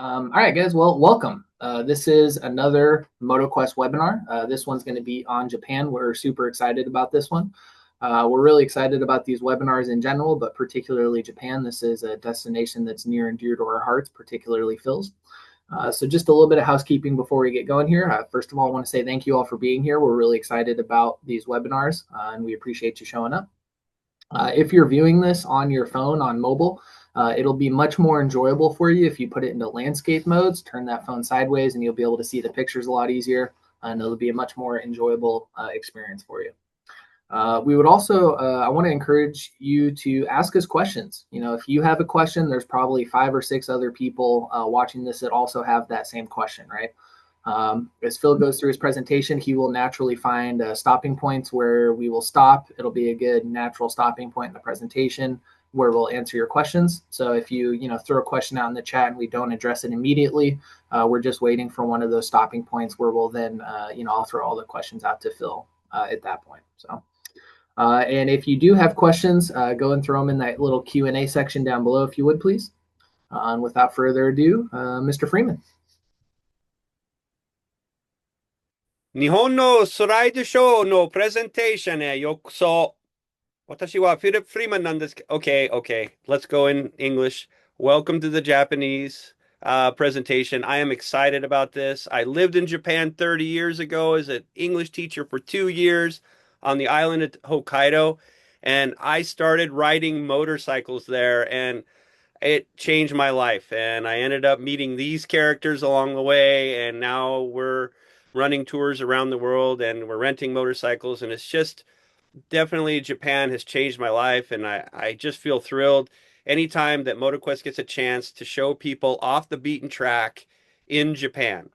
All right, guys. Well, welcome. This is another MotoQuest webinar. This one's going to be on Japan. We're super excited about this one. We're really excited about these webinars in general, but particularly Japan. This is a destination that's near and dear to our hearts, particularly Phil's. So just a little bit of housekeeping before we get going here. First of all, I want to say thank you all for being here. We're really excited about these webinars, and we appreciate you showing up. If you're viewing this on your phone on mobile, it'll be much more enjoyable for you if you put it into landscape modes, turn that phone sideways, and you'll be able to see the pictures a lot easier, and it'll be a much more enjoyable experience for you. We would also, I want to encourage you to ask us questions. You know, if you have a question, there's probably 5 or 6 other people watching this that also have that same question, right? As Phil goes through his presentation, he will naturally find stopping points where we will stop. It'll be a good natural stopping point in the presentation where we'll answer your questions. So if you throw a question out in the chat and we don't address it immediately, we're just waiting for one of those stopping points where we'll then, I'll throw all the questions out to Phil at that point. So. And if you do have questions, go and throw them in that little Q&A section down below, if you would, please. And without further ado, Mr. Freeman. 日本のスライドショーのプレゼンテーションへようこそ。私はフィリップ・フリーマンなんですけど、okay, let's go in English. Welcome to the Japanese presentation. I am excited about this. I lived in Japan 30 years ago as an English teacher for 2 years on the island of Hokkaido, and I started riding motorcycles there, and it changed my life. And I ended up meeting these characters along the way, and now we're running tours around the world and we're renting motorcycles, and it's just definitely Japan has changed my life, and I just feel thrilled anytime that MotoQuest gets a chance to show people off the beaten track in Japan.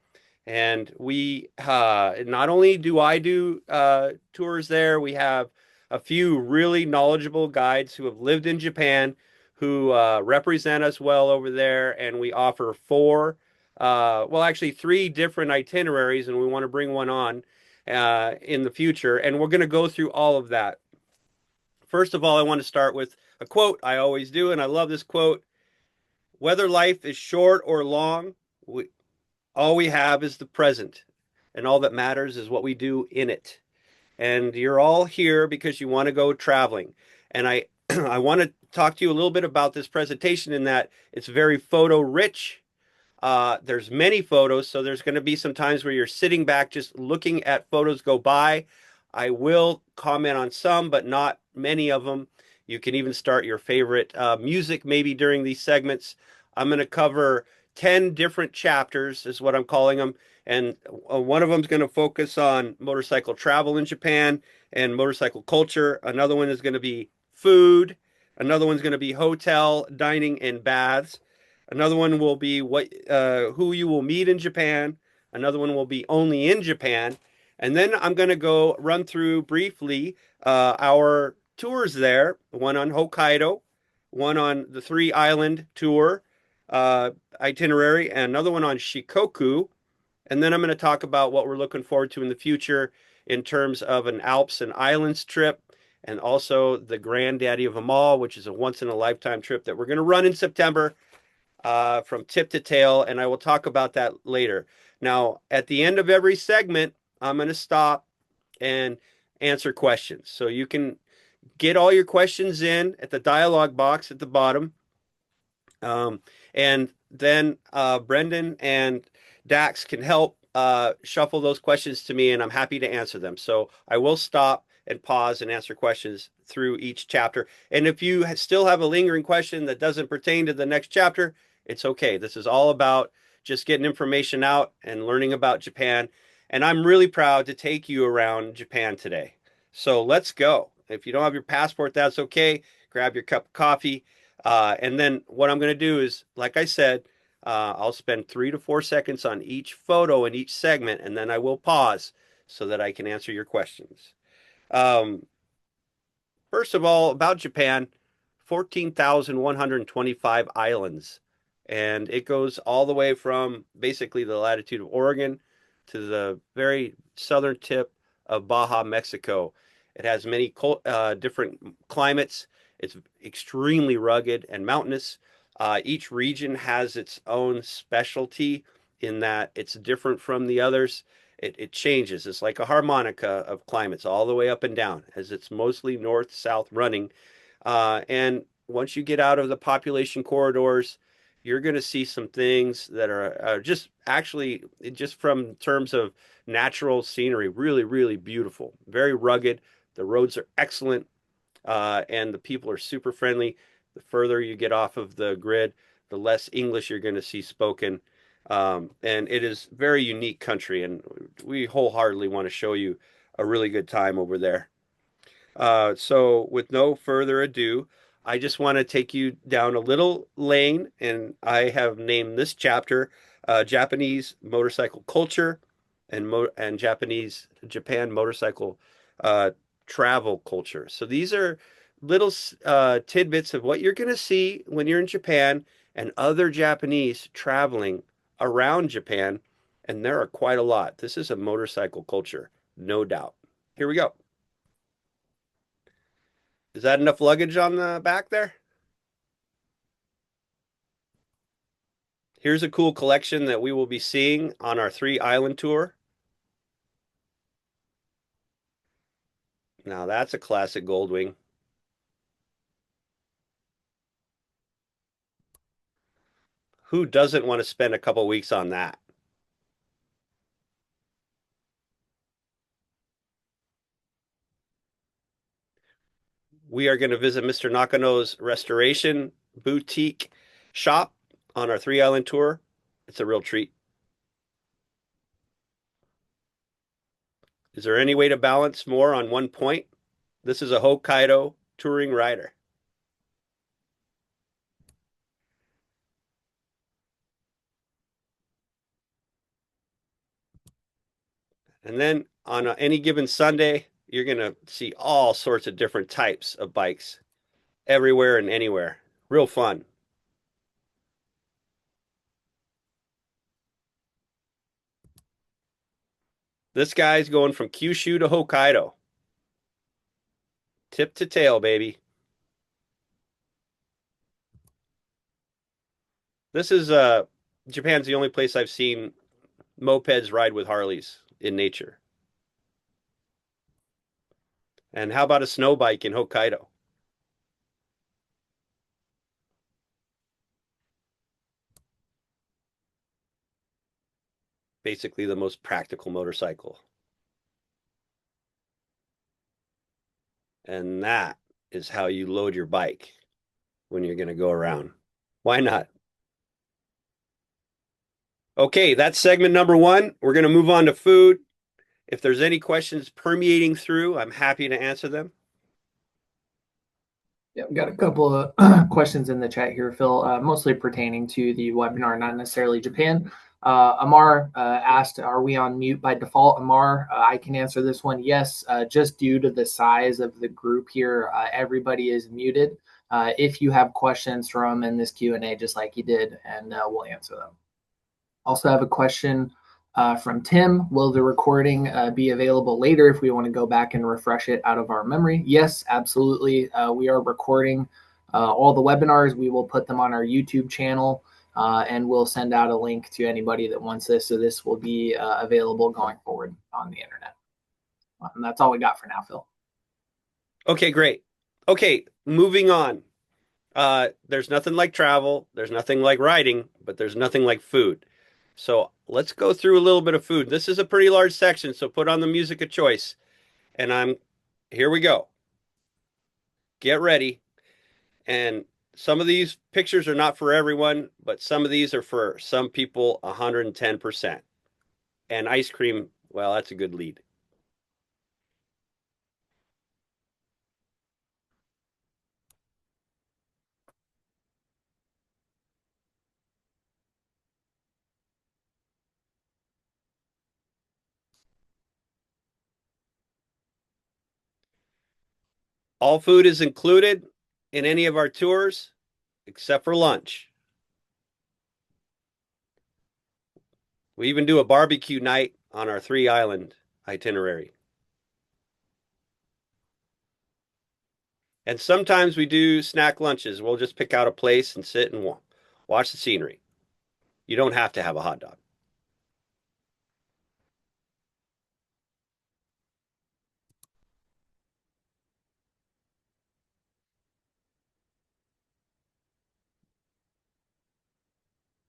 And we not only do I do tours there, we have a few really knowledgeable guides who have lived in Japan who represent us well over there, and we offer actually 3 different itineraries, and we want to bring one on in the future, and we're going to go through all of that. First of all, I want to start with a quote. I always do, and I love this quote. Whether life is short or long, all we have is the present, and all that matters is what we do in it. And you're all here because you want to go traveling. And I I want to talk to you a little bit about this presentation in that it's very photo rich. There's many photos, so there's going to be some times where you're sitting back just looking at photos go by. I will comment on some, but not many of them. You can even start your favorite music maybe during these segments. I'm going to cover 10 different chapters is what I'm calling them. And one of them is going to focus on motorcycle travel in Japan and motorcycle culture. Another one is going to be food. Another one's going to be hotel, dining, and baths. Another one will be who you will meet in Japan. Another one will be only in Japan. And then I'm going to go run through briefly our tours there. One on Hokkaido, one on the 3-island tour itinerary, and another one on Shikoku. And then I'm going to talk about what we're looking forward to in the future in terms of an Alps and Islands trip, and also the granddaddy of them all, which is a once-in-a-lifetime trip that we're going to run in September from tip to tail, and I will talk about that later. Now, at the end of every segment, I'm going to stop and answer questions. So you can get all your questions in at the dialog box at the bottom. And then Brendan and Dax can help shuffle those questions to me, and I'm happy to answer them. So I will stop and pause and answer questions through each chapter. And if you still have a lingering question that doesn't pertain to the next chapter, it's okay. This is all about just getting information out and learning about Japan. And I'm really proud to take you around Japan today. So let's go. If you don't have your passport, that's okay. Grab your cup of coffee. And then what I'm going to do is, like I said, I'll spend 3 to 4 seconds on each photo in each segment, and then I will pause so that I can answer your questions. First of all, about Japan, 14,125 islands. And it goes all the way from basically the latitude of Oregon to the very southern tip of Baja, Mexico. It has many different climates. It's extremely rugged and mountainous. Each region has its own specialty in that it's different from the others. It changes. It's like a harmonica of climates all the way up and down, as it's mostly north south running. And once you get out of the population corridors, you're going to see some things that are just actually, just from terms of natural scenery, really, really beautiful, very rugged. The roads are excellent, and the people are super friendly. The further you get off of the grid, the less English you're going to see spoken. And it is very unique country, and we wholeheartedly want to show you a really good time over there. So, with no further ado, I just want to take you down a little lane, and I have named this chapter Japanese motorcycle culture and Japan motorcycle uh, travel culture. So these are little tidbits of what you're going to see when you're in Japan and other Japanese traveling around Japan, and there are quite a lot. This is a motorcycle culture, no doubt. Here we go. Is that enough luggage on the back there? Here's a cool collection that we will be seeing on our 3 island tour. Now that's a classic Goldwing. Who doesn't want to spend a couple weeks on that? We are going to visit Mr. Nakano's restoration boutique shop on our 3 island tour. It's a real treat. Is there any way to balance more on one point? This is a Hokkaido touring rider. And then on any given Sunday, you're going to see all sorts of different types of bikes everywhere and anywhere. Real fun. This guy's going from Kyushu to Hokkaido. Tip to tail, baby. This is Japan's the only place I've seen mopeds ride with Harleys in nature. And how about a snow bike in Hokkaido? Basically the most practical motorcycle. And that is how you load your bike when you're going to go around. Why not? Okay, that's segment number 1. We're going to move on to food. If there's any questions permeating through, I'm happy to answer them. Yeah, we got a couple of questions in the chat here, Phil, mostly pertaining to the webinar, not necessarily Japan. Amar asked, are we on mute by default? Amar, I can answer this one. Yes, just due to the size of the group here, everybody is muted. If you have questions, throw them in this Q&A just like you did, and we'll answer them. Also have a question from Tim. Will the recording be available later if we want to go back and refresh it out of our memory? Yes, absolutely. We are recording all the webinars. We will put them on our YouTube channel, and we'll send out a link to anybody that wants this. So this will be available going forward on the internet. And that's all we got for now, Phil. Okay, great. Okay, moving on. There's nothing like travel, there's nothing like riding, but there's nothing like food. So let's go through a little bit of food. This is a pretty large section, so put on the music of choice. And here we go. Get ready. And some of these pictures are not for everyone, but some of these are for some people 110%. And ice cream, well, that's a good lead. All food is included in any of our tours except for lunch. We even do a barbecue night on our 3 island itinerary. And sometimes we do snack lunches. We'll just pick out a place and sit and Watch the scenery. You don't have to have a hot dog.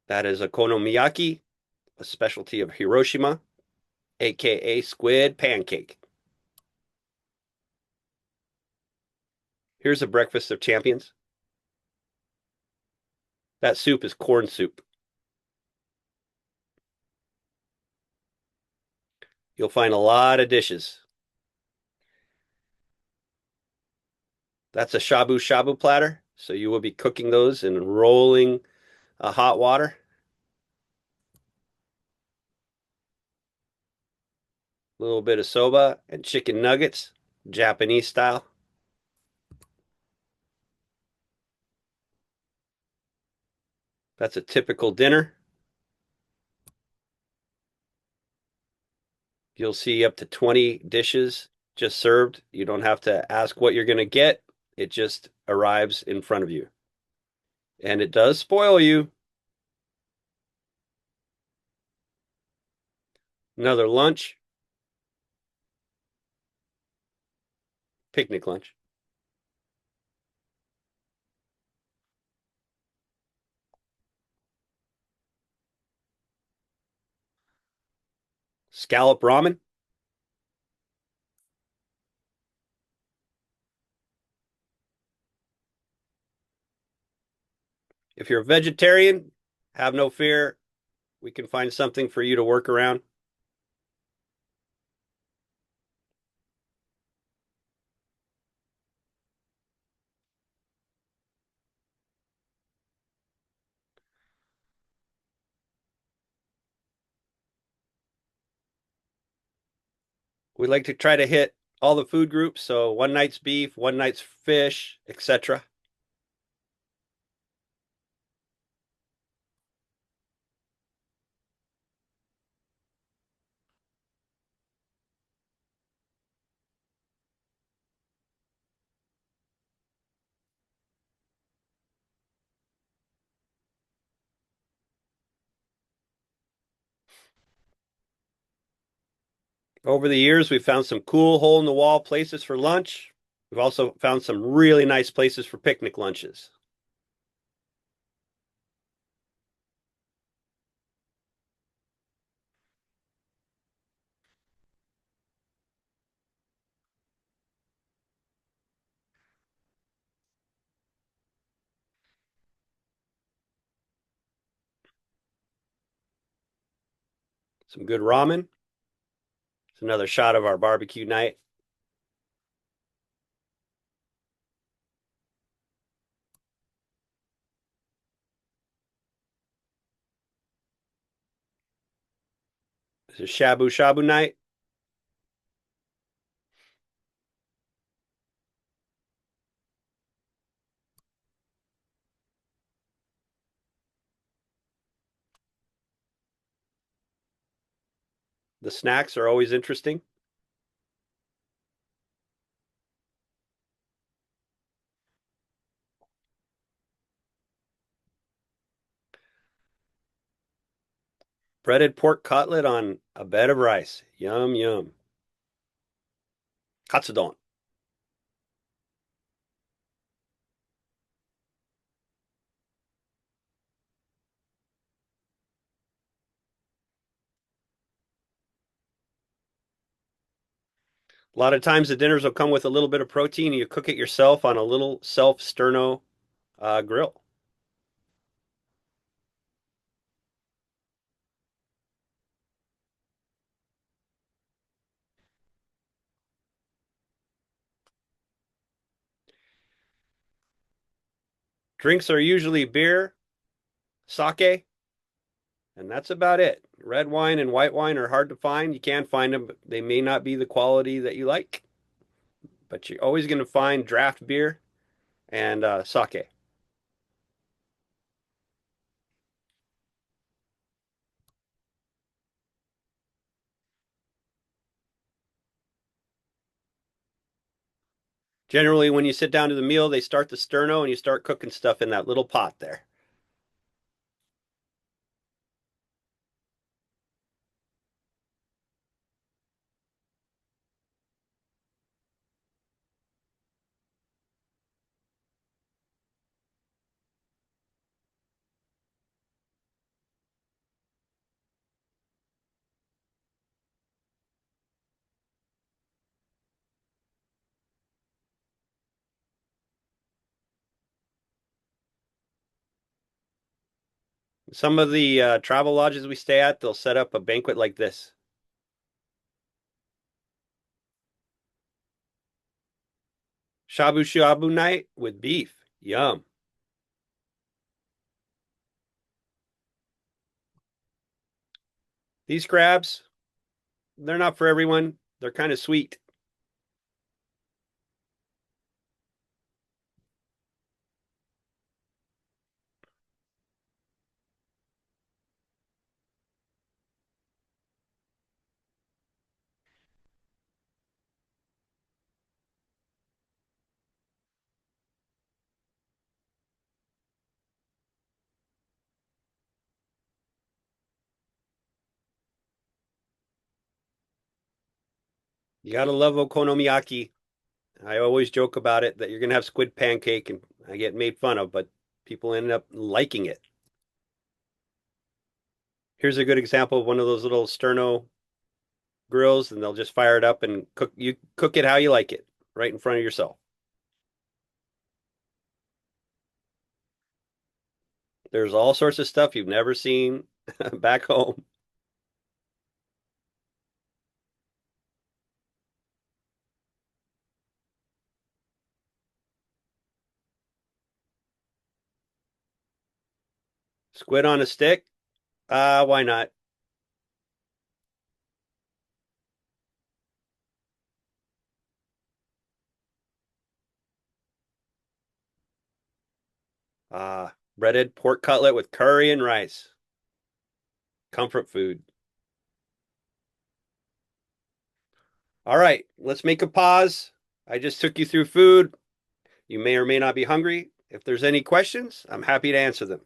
That is okonomiyaki, a specialty of Hiroshima, aka squid pancake. Here's a breakfast of champions. That soup is corn soup. You'll find a lot of dishes. That's a shabu shabu platter. So you will be cooking those in rolling hot water. A little bit of soba and chicken nuggets, Japanese style. That's a typical dinner. You'll see up to 20 dishes just served. You don't have to ask what you're going to get. It just arrives in front of you. And it does spoil you. Another lunch, picnic lunch. Scallop ramen. If you're a vegetarian, have no fear. We can find something for you to work around. We like to try to hit all the food groups. So one night's beef, one night's fish, etc. Over the years, we've found some cool hole in the wall places for lunch. We've also found some really nice places for picnic lunches. Some good ramen. It's another shot of our barbecue night. It's a shabu shabu night. The snacks are always interesting. Breaded pork cutlet on a bed of rice. Yum, yum. Katsudon. A lot of times the dinners will come with a little bit of protein. And you cook it yourself on a little self sterno grill. Drinks are usually beer, sake, and that's about it. Red wine and white wine are hard to find. You can find them, but they may not be the quality that you like. But you're always going to find draft beer and sake. Generally, when you sit down to the meal, they start the sterno and you start cooking stuff in that little pot there. Some of the travel lodges we stay at, they'll set up a banquet like this. Shabu shabu night with beef. Yum. These crabs, they're not for everyone. They're kind of sweet. You gotta love okonomiyaki. I always joke about it that you're gonna have squid pancake, and I get made fun of, but people end up liking it. Here's a good example of one of those little sterno grills, and they'll just fire it up and cook it how you like it, right in front of yourself. There's all sorts of stuff you've never seen back home. Squid on a stick? Why not? Breaded pork cutlet with curry and rice. Comfort food. All right, let's make a pause. I just took you through food. You may or may not be hungry. If there's any questions, I'm happy to answer them.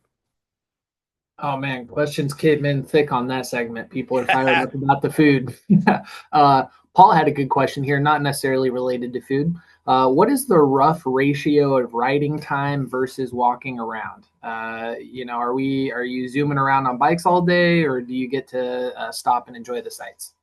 Oh man, questions came in thick on that segment. People are fired up about the food. Paul had a good question here, not necessarily related to food. What is the rough ratio of riding time versus walking around? Are you zooming around on bikes all day, or do you get to stop and enjoy the sights?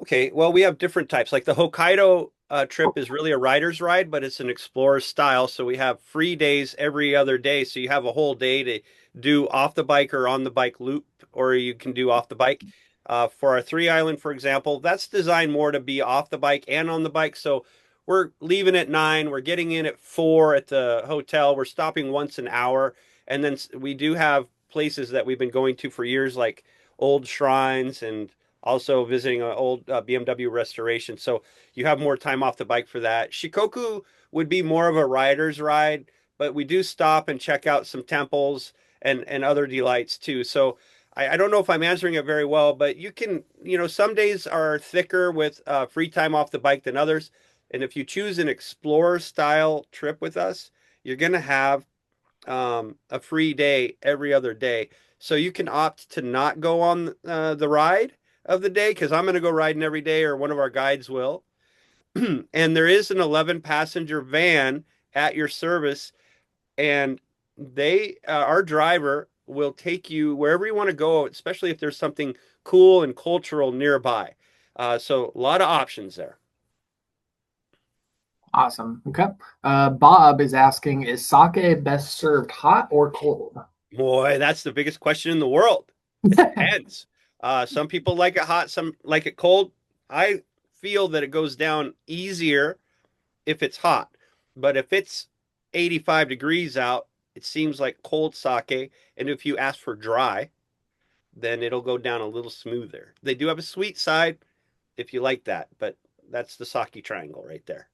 Okay, well, we have different types. Like the Hokkaido trip is really a rider's ride, but it's an explorer style. So we have free days every other day. So you have a whole day to do off the bike or on the bike loop, or you can do off the bike. For our three island, for example, that's designed more to be off the bike and on the bike. So we're leaving at 9, we're getting in at 4 at the hotel, we're stopping once an hour. And then we do have places that we've been going to for years, like old shrines and also visiting an old BMW restoration. So you have more time off the bike for that. Shikoku would be more of a rider's ride, but we do stop and check out some temples and other delights too. So I don't know if I'm answering it very well, but you can, some days are thicker with free time off the bike than others. And if you choose an explorer style trip with us, you're going to have a free day every other day. So you can opt to not go on the ride of the day because I'm going to go riding every day, or one of our guides will. And there is an 11 passenger van at your service, and our driver will take you wherever you want to go, especially if there's something cool and cultural nearby. So a lot of options there. Awesome. Okay. Bob is asking, is sake best served hot or cold? Boy, that's the biggest question in the world. It depends. Some people like it hot, some like it cold. I feel that it goes down easier if it's hot, but if it's 85 degrees out, it seems like cold sake. And if you ask for dry, then it'll go down a little smoother. They do have a sweet side if you like that, but that's the sake triangle right there.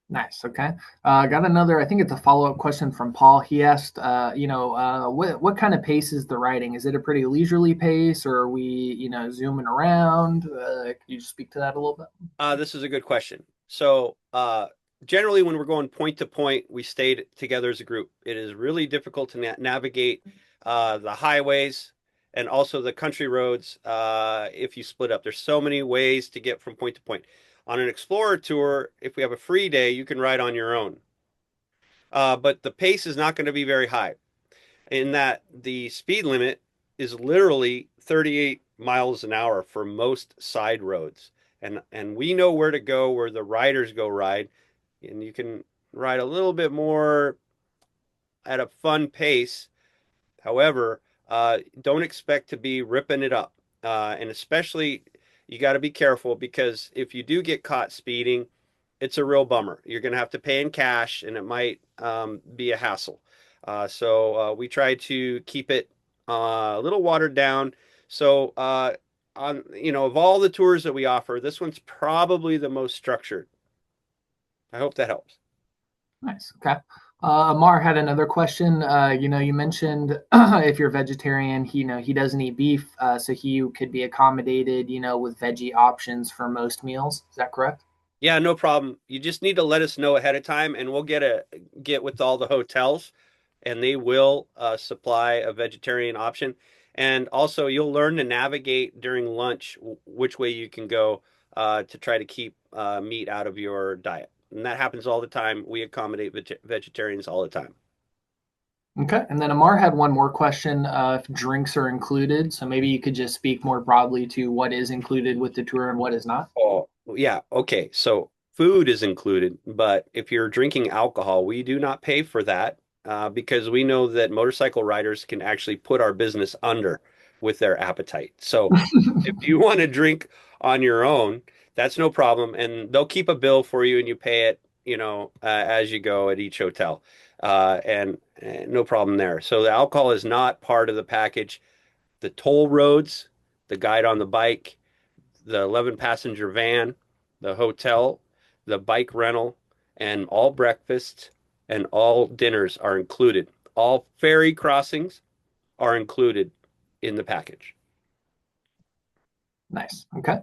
Nice. Okay. Got another. I think it's a follow up question from Paul. He asked, what kind of pace is the riding? Is it a pretty leisurely pace, or are we, zooming around? Could you speak to that a little bit? This is a good question. So, generally, when we're going point to point, we stayed together as a group. It is really difficult to navigate the highways and also the country roads if you split up. There's so many ways to get from point to point. On an Explorer tour, if we have a free day, you can ride on your own. But the pace is not going to be very high, in that the speed limit is literally 38 miles an hour for most side roads. And we know where to go, where the riders go ride, and you can ride a little bit more at a fun pace. However, don't expect to be ripping it up. And especially, you got to be careful because if you do get caught speeding, it's a real bummer. You're going to have to pay in cash, and it might be a hassle. So we try to keep it a little watered down. So on of all the tours that we offer, this one's probably the most structured. I hope that helps. Nice. Okay. Amar had another question. You mentioned if you're vegetarian, he doesn't eat beef, so he could be accommodated, with veggie options for most meals. Is that correct? Yeah, no problem. You just need to let us know ahead of time, and we'll get with all the hotels, and they will supply a vegetarian option. And also, you'll learn to navigate during lunch which way you can go to try to keep meat out of your diet. And that happens all the time. We accommodate vegetarians all the time. Okay. And then Amar had one more question, if drinks are included. So maybe you could just speak more broadly to what is included with the tour and what is not. Oh, yeah. Okay. So food is included, but if you're drinking alcohol, we do not pay for that because we know that motorcycle riders can actually put our business under with their appetite. So if you want to drink on your own, that's no problem. And they'll keep a bill for you and you pay it, as you go at each hotel. And no problem there. So the alcohol is not part of the package. The toll roads, the guide on the bike, the 11 passenger van, the hotel, the bike rental, and all breakfasts and all dinners are included. All ferry crossings are included in the package. Nice. Okay.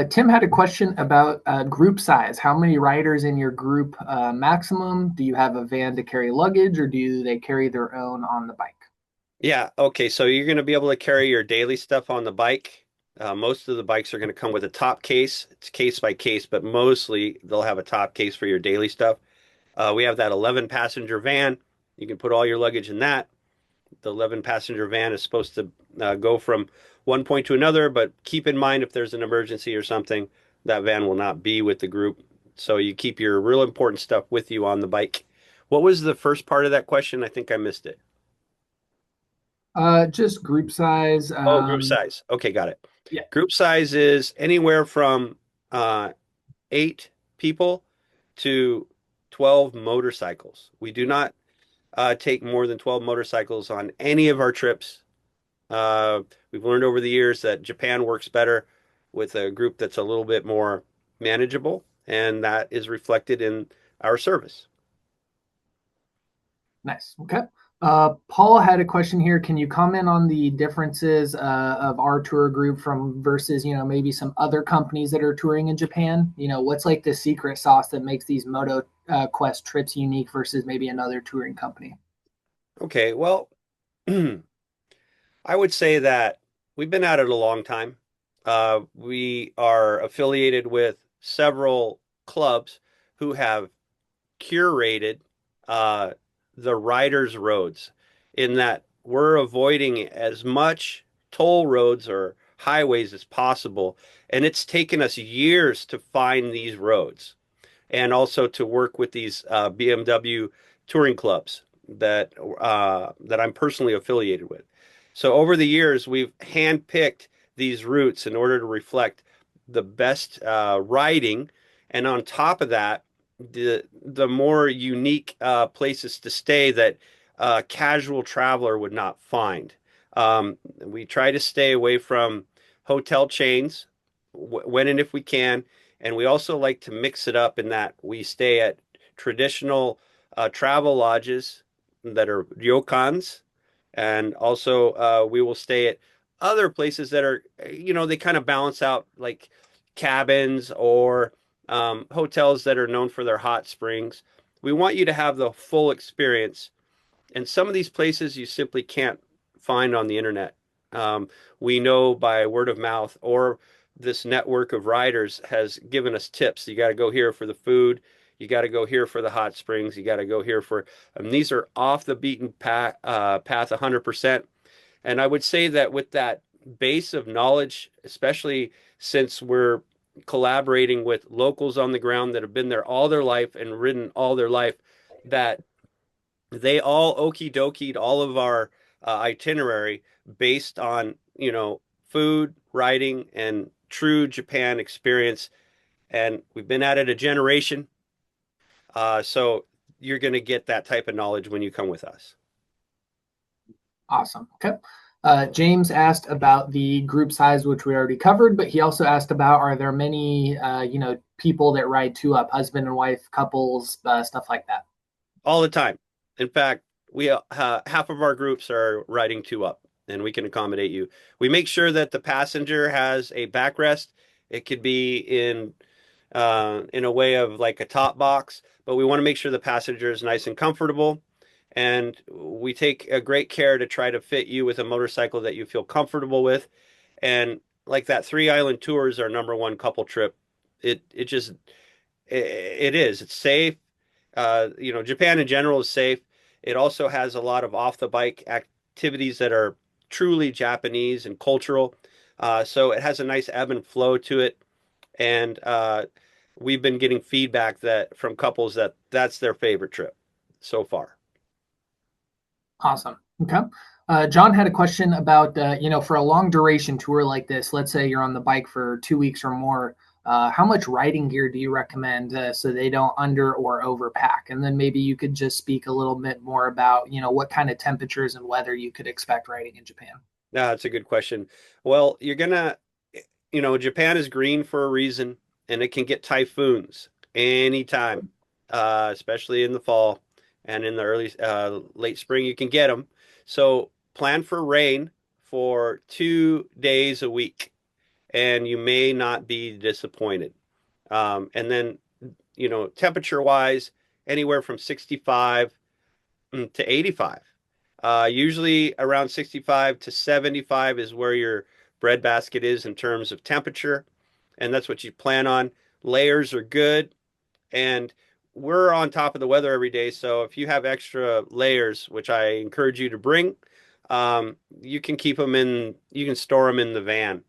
Tim had a question about group size. How many riders in your group maximum? Do you have a van to carry luggage, or do they carry their own on the bike? Yeah, okay, so you're going to be able to carry your daily stuff on the bike. Most of the bikes are going to come with a top case. It's case by case, but mostly they'll have a top case for your daily stuff. We have that 11 passenger van. You can put all your luggage in that. The 11 passenger van is supposed to go from one point to another, but keep in mind if there's an emergency or something, that van will not be with the group. So you keep your real important stuff with you on the bike. What was the first part of that question? I think I missed it. Just group size. Oh, group size. Okay, got it. Yeah. Group size is anywhere from 8 people to 12 motorcycles. We do not take more than 12 motorcycles on any of our trips. We've learned over the years that Japan works better with a group that's a little bit more manageable, and that is reflected in our service. Nice. Okay. Paul had a question here. Can you comment on the differences of our tour group from versus, maybe some other companies that are touring in Japan? What's like the secret sauce that makes these Moto Quest trips unique versus maybe another touring company? Okay, well, I would say that we've been at it a long time. We are affiliated with several clubs who have curated uh, the riders' roads in that we're avoiding as much toll roads or highways as possible. And it's taken us years to find these roads and also to work with these BMW touring clubs that I'm personally affiliated with. So over the years, we've handpicked these routes in order to reflect the best riding, and on top of that, the more unique places to stay that a casual traveler would not find. We try to stay away from hotel chains when and if we can, and we also like to mix it up in that we stay at traditional travel lodges that are ryokans, and also we will stay at other places that are, they kind of balance out like cabins or hotels that are known for their hot springs. We want you to have the full experience, and some of these places you simply can't find on the internet. Um, we know by word of mouth or this network of riders has given us tips. You got to go here for the food. You got to go here for the hot springs. You got to go here for, these are off the beaten path 100%. And I would say that with that base of knowledge, especially since we're collaborating with locals on the ground that have been there all their life and ridden all their life, that they all okie dokied all of our itinerary based on, food, writing, and true Japan experience. And we've been at it a generation. So you're going to get that type of knowledge when you come with us. Awesome. Okay. James asked about the group size, which we already covered, but he also asked about, are there many, people that ride two up, husband and wife, couples, stuff like that? All the time. In fact, we half of our groups are riding two up, and we can accommodate you. We make sure that the passenger has a backrest. It could be in a way of like a top box, but we want to make sure the passenger is nice and comfortable. And we take a great care to try to fit you with a motorcycle that you feel comfortable with. And like that Three Island Tour is our number one couple trip. It just it is. It's safe. Japan in general is safe. It also has a lot of off the bike activities that are truly Japanese and cultural. So it has a nice ebb and flow to it. And we've been getting feedback that from couples that that's their favorite trip so far. Awesome. Okay. John had a question about, for a long duration tour like this, let's say you're on the bike for 2 weeks or more, how much riding gear do you recommend so they don't under or overpack? And then maybe you could just speak a little bit more about, what kind of temperatures and weather you could expect riding in Japan. No, that's a good question. Well, Japan is green for a reason, and it can get typhoons anytime, especially in the fall and in the late spring. You can get them. So plan for rain for 2 days a week, and you may not be disappointed. And then, temperature wise, anywhere from 65 to 85. Usually around 65 to 75 is where your breadbasket is in terms of temperature, and that's what you plan on. Layers are good, and we're on top of the weather every day. So if you have extra layers, which I encourage you to bring, you can you can store them in the van.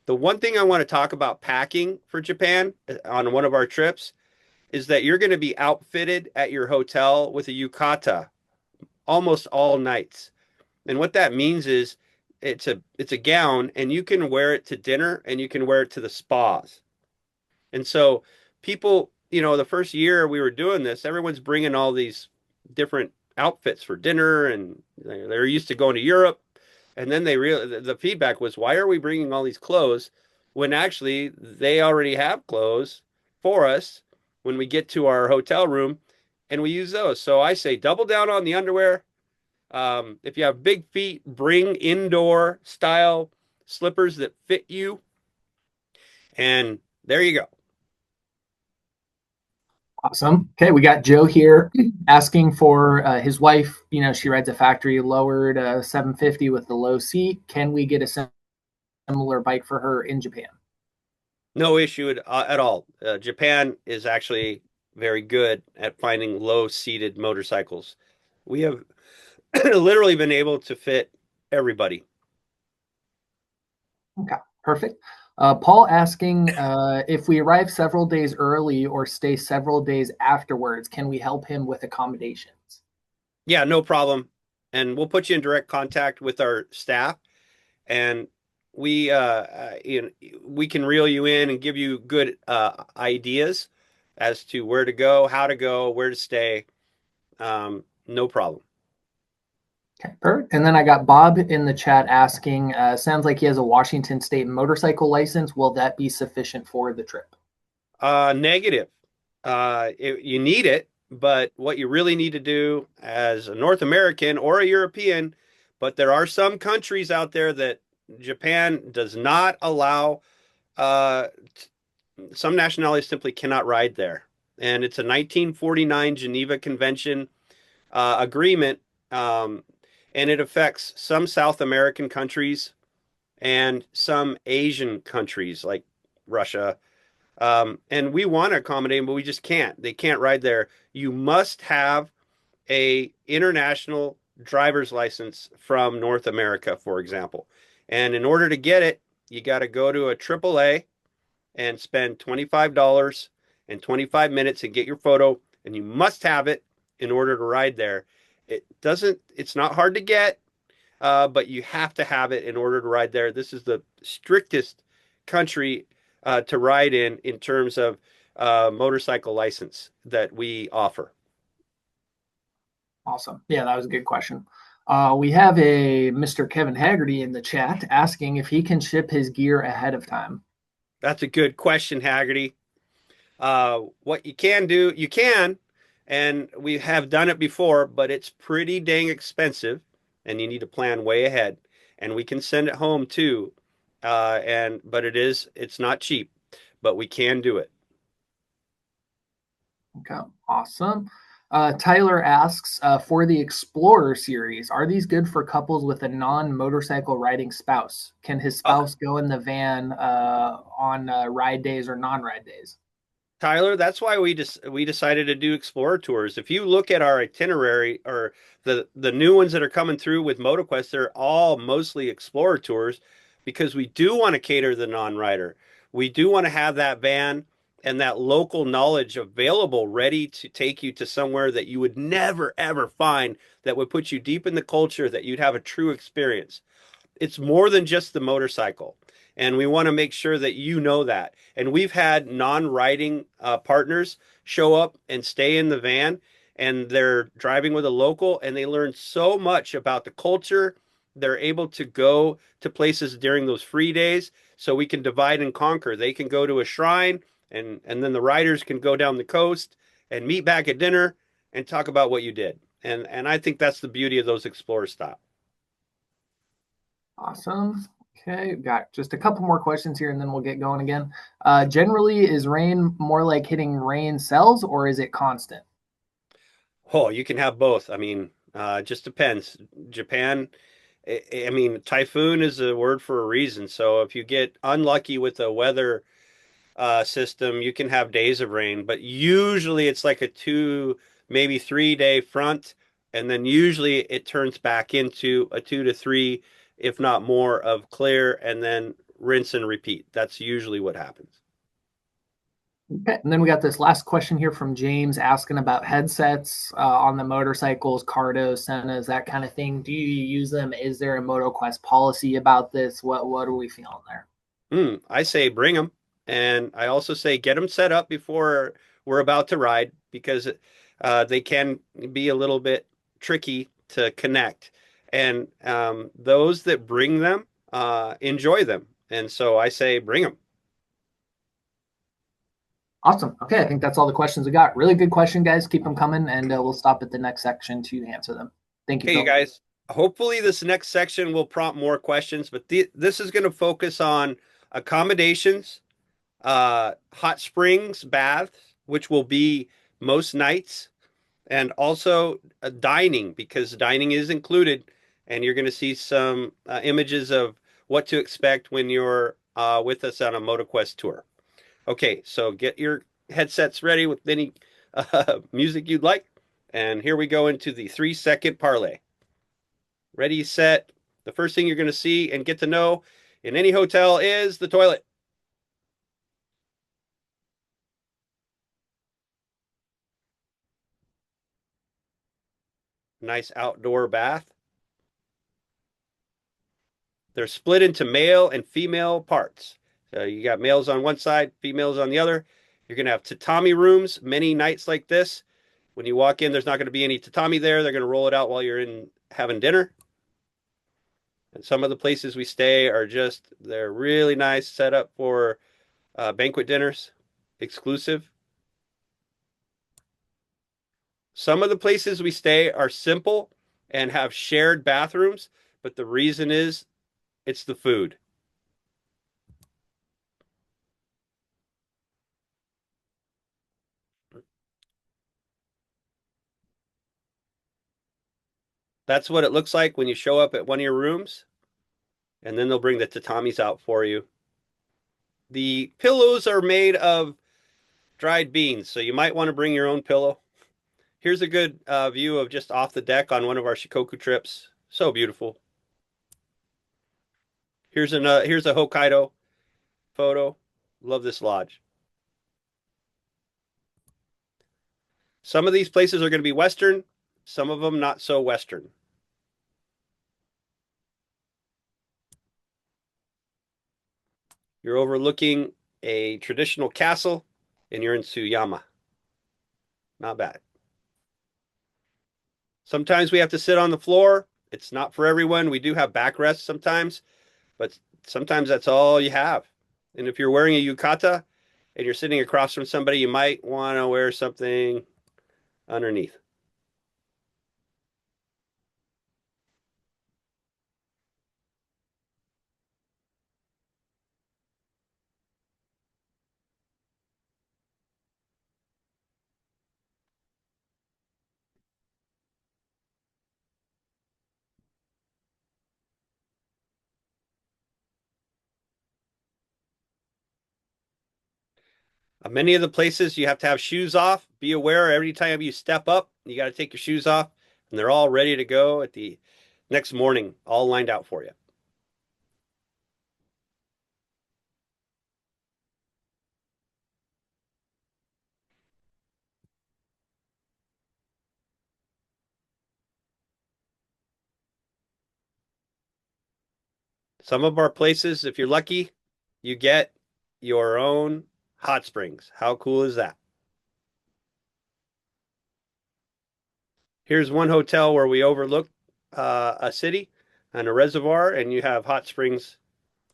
The one thing I want to talk about packing for Japan on one of our trips is that you're going to be outfitted at your hotel with a yukata almost all nights. And what that means is it's a gown, and you can wear it to dinner and you can wear it to the spas. And so people, the first year we were doing this, everyone's bringing all these different outfits for dinner, and they're used to going to Europe. And then the feedback was, why are we bringing all these clothes when actually they already have clothes for us when we get to our hotel room, and we use those. So I say double down on the underwear. If you have big feet, bring indoor style slippers that fit you. And there you go. Awesome. Okay, we got Joe here asking for his wife. She rides a factory lowered 750 with the low seat. Can we get a similar bike for her in Japan? No issue at all. Japan is actually very good at finding low seated motorcycles. We have literally been able to fit everybody. Okay, perfect. Paul asking if we arrive several days early or stay several days afterwards, can we help him with accommodations? Yeah, no problem. And we'll put you in direct contact with our staff, and we can reel you in and give you good ideas as to where to go, how to go, where to stay. No problem. Okay, perfect. And then I got Bob in the chat asking, sounds like he has a Washington State motorcycle license. Will that be sufficient for the trip? Negative. You need it, but what you really need to do as a North American or a European, but there are some countries out there that Japan does not allow. Uh, some nationalities simply cannot ride there, and it's a 1949 Geneva Convention agreement, and it affects some South American countries and some Asian countries like Russia. And we want to accommodate them, but we just can't. They can't ride there. You must have a international driver's license from North America, for example. And in order to get it, you got to go to a AAA and spend $25 and 25 minutes and get your photo, and you must have it in order to ride there. It's not hard to get. but you have to have it in order to ride there. This is the strictest country to ride in terms of motorcycle license that we offer. Awesome. Yeah, that was a good question. We have a Mr. Kevin Haggerty in the chat asking if he can ship his gear ahead of time. That's a good question, Haggerty. What you can do, you can, and we have done it before, but it's pretty dang expensive, and you need to plan way ahead. And we can send it home too, and but it's not cheap, but we can do it. Okay, awesome. Tyler asks for the Explorer series, are these good for couples with a non-motorcycle riding spouse? Can his Uh, spouse go in the van on ride days or non-ride days? Tyler, that's why we decided to do Explorer tours. If you look at our itinerary or the new ones that are coming through with MotoQuest, they're all mostly Explorer tours because we do want to cater to the non-rider. We do want to have that van and that local knowledge available, ready to take you to somewhere that you would never ever find, that would put you deep in the culture, that you'd have a true experience. It's more than just the motorcycle. And we want to make sure that you know that. And we've had non-riding partners show up and stay in the van, and they're driving with a local, and they learn so much about the culture. They're able to go to places during those free days, so we can divide and conquer. They can go to a shrine, and then the riders can go down the coast and meet back at dinner and talk about what you did. And I think that's the beauty of those Explorer stops. Awesome. Okay, got just a couple more questions here and then we'll get going again. Generally, is rain more like hitting rain cells or is it constant? Oh, you can have both. I mean, it just depends. Japan, I mean, typhoon is a word for a reason. So if you get unlucky with the weather system, you can have days of rain, but usually it's like a 2, maybe 3 day front, and then usually it turns back into a 2 to 3, if not more, of clear, and then rinse and repeat. That's usually what happens. Okay, and then we got this last question here from James asking about headsets on the motorcycles, Cardos, Sennas, that kind of thing. Do you use them? Is there a MotoQuest policy about this? What are we feeling there? I say bring them. And I also say get them set up before we're about to ride because they can be a little bit tricky to connect. And those that bring them enjoy them. And so I say bring them. Awesome. Okay, I think that's all the questions we got. Really good question, guys. Keep them coming, and we'll stop at the next section to answer them. Thank you, Okay, you Phil. guys. Hopefully, this next section will prompt more questions, but this is going to focus on accommodations, hot springs, baths, which will be most nights, and also dining because dining is included, and you're going to see some images of what to expect when you're with us on a MotoQuest tour. Okay, so get your headsets ready with any music you'd like, and here we go into the 3 second parlay. Ready, set. The first thing you're going to see and get to know in any hotel is the toilet. Nice outdoor bath. They're split into male and female parts. So you got males on one side, females on the other. You're going to have tatami rooms many nights like this. When you walk in, there's not going to be any tatami there. They're going to roll it out while you're in having dinner. And some of the places we stay are they're really nice, set up for banquet dinners, exclusive. Some of the places we stay are simple and have shared bathrooms, but the reason is it's the food. That's what it looks like when you show up at one of your rooms, and then they'll bring the tatamis out for you. The pillows are made of dried beans, so you might want to bring your own pillow. Here's a good view of just off the deck on one of our Shikoku trips. So beautiful. Here's a Hokkaido photo. Love this lodge. Some of these places are going to be Western, some of them not so Western. You're overlooking a traditional castle, and you're in Tsuyama. Not bad. Sometimes we have to sit on the floor. It's not for everyone. We do have backrests sometimes, but sometimes that's all you have. And if you're wearing a yukata and you're sitting across from somebody, you might want to wear something underneath. Many of the places you have to have shoes off. Be aware every time you step up, you got to take your shoes off, and they're all ready to go at the next morning, all lined out for you. Some of our places, if you're lucky, you get your own hot springs. How cool is that? Here's one hotel where we overlook a city and a reservoir, and you have hot springs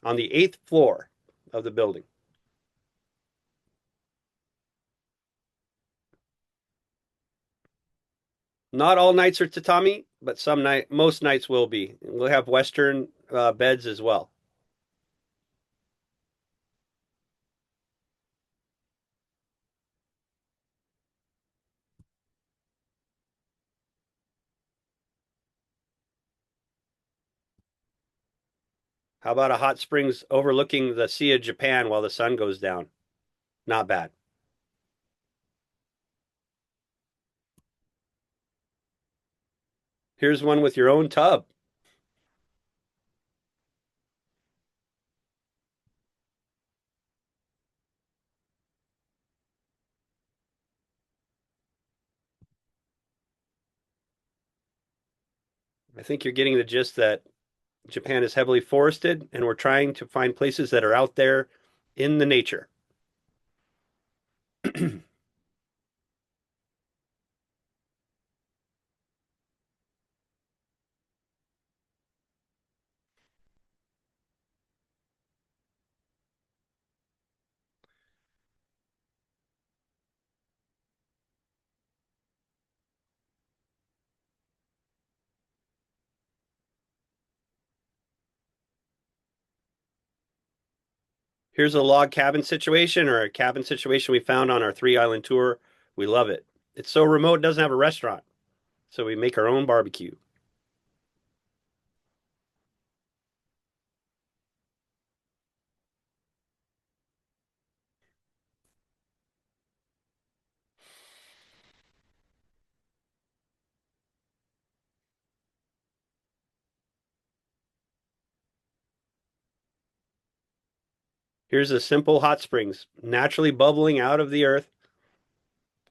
on the eighth floor of the building. Not all nights are tatami, but most nights will be. We'll have Western beds as well. How about a hot springs overlooking the Sea of Japan while the sun goes down? Not bad. Here's one with your own tub. I think you're getting the gist that Japan is heavily forested, and we're trying to find places that are out there in the nature. Here's a log cabin situation or a cabin situation we found on our 3 island tour. We love it. It's so remote, it doesn't have a restaurant. So we make our own barbecue. Here's a simple hot springs, naturally bubbling out of the earth.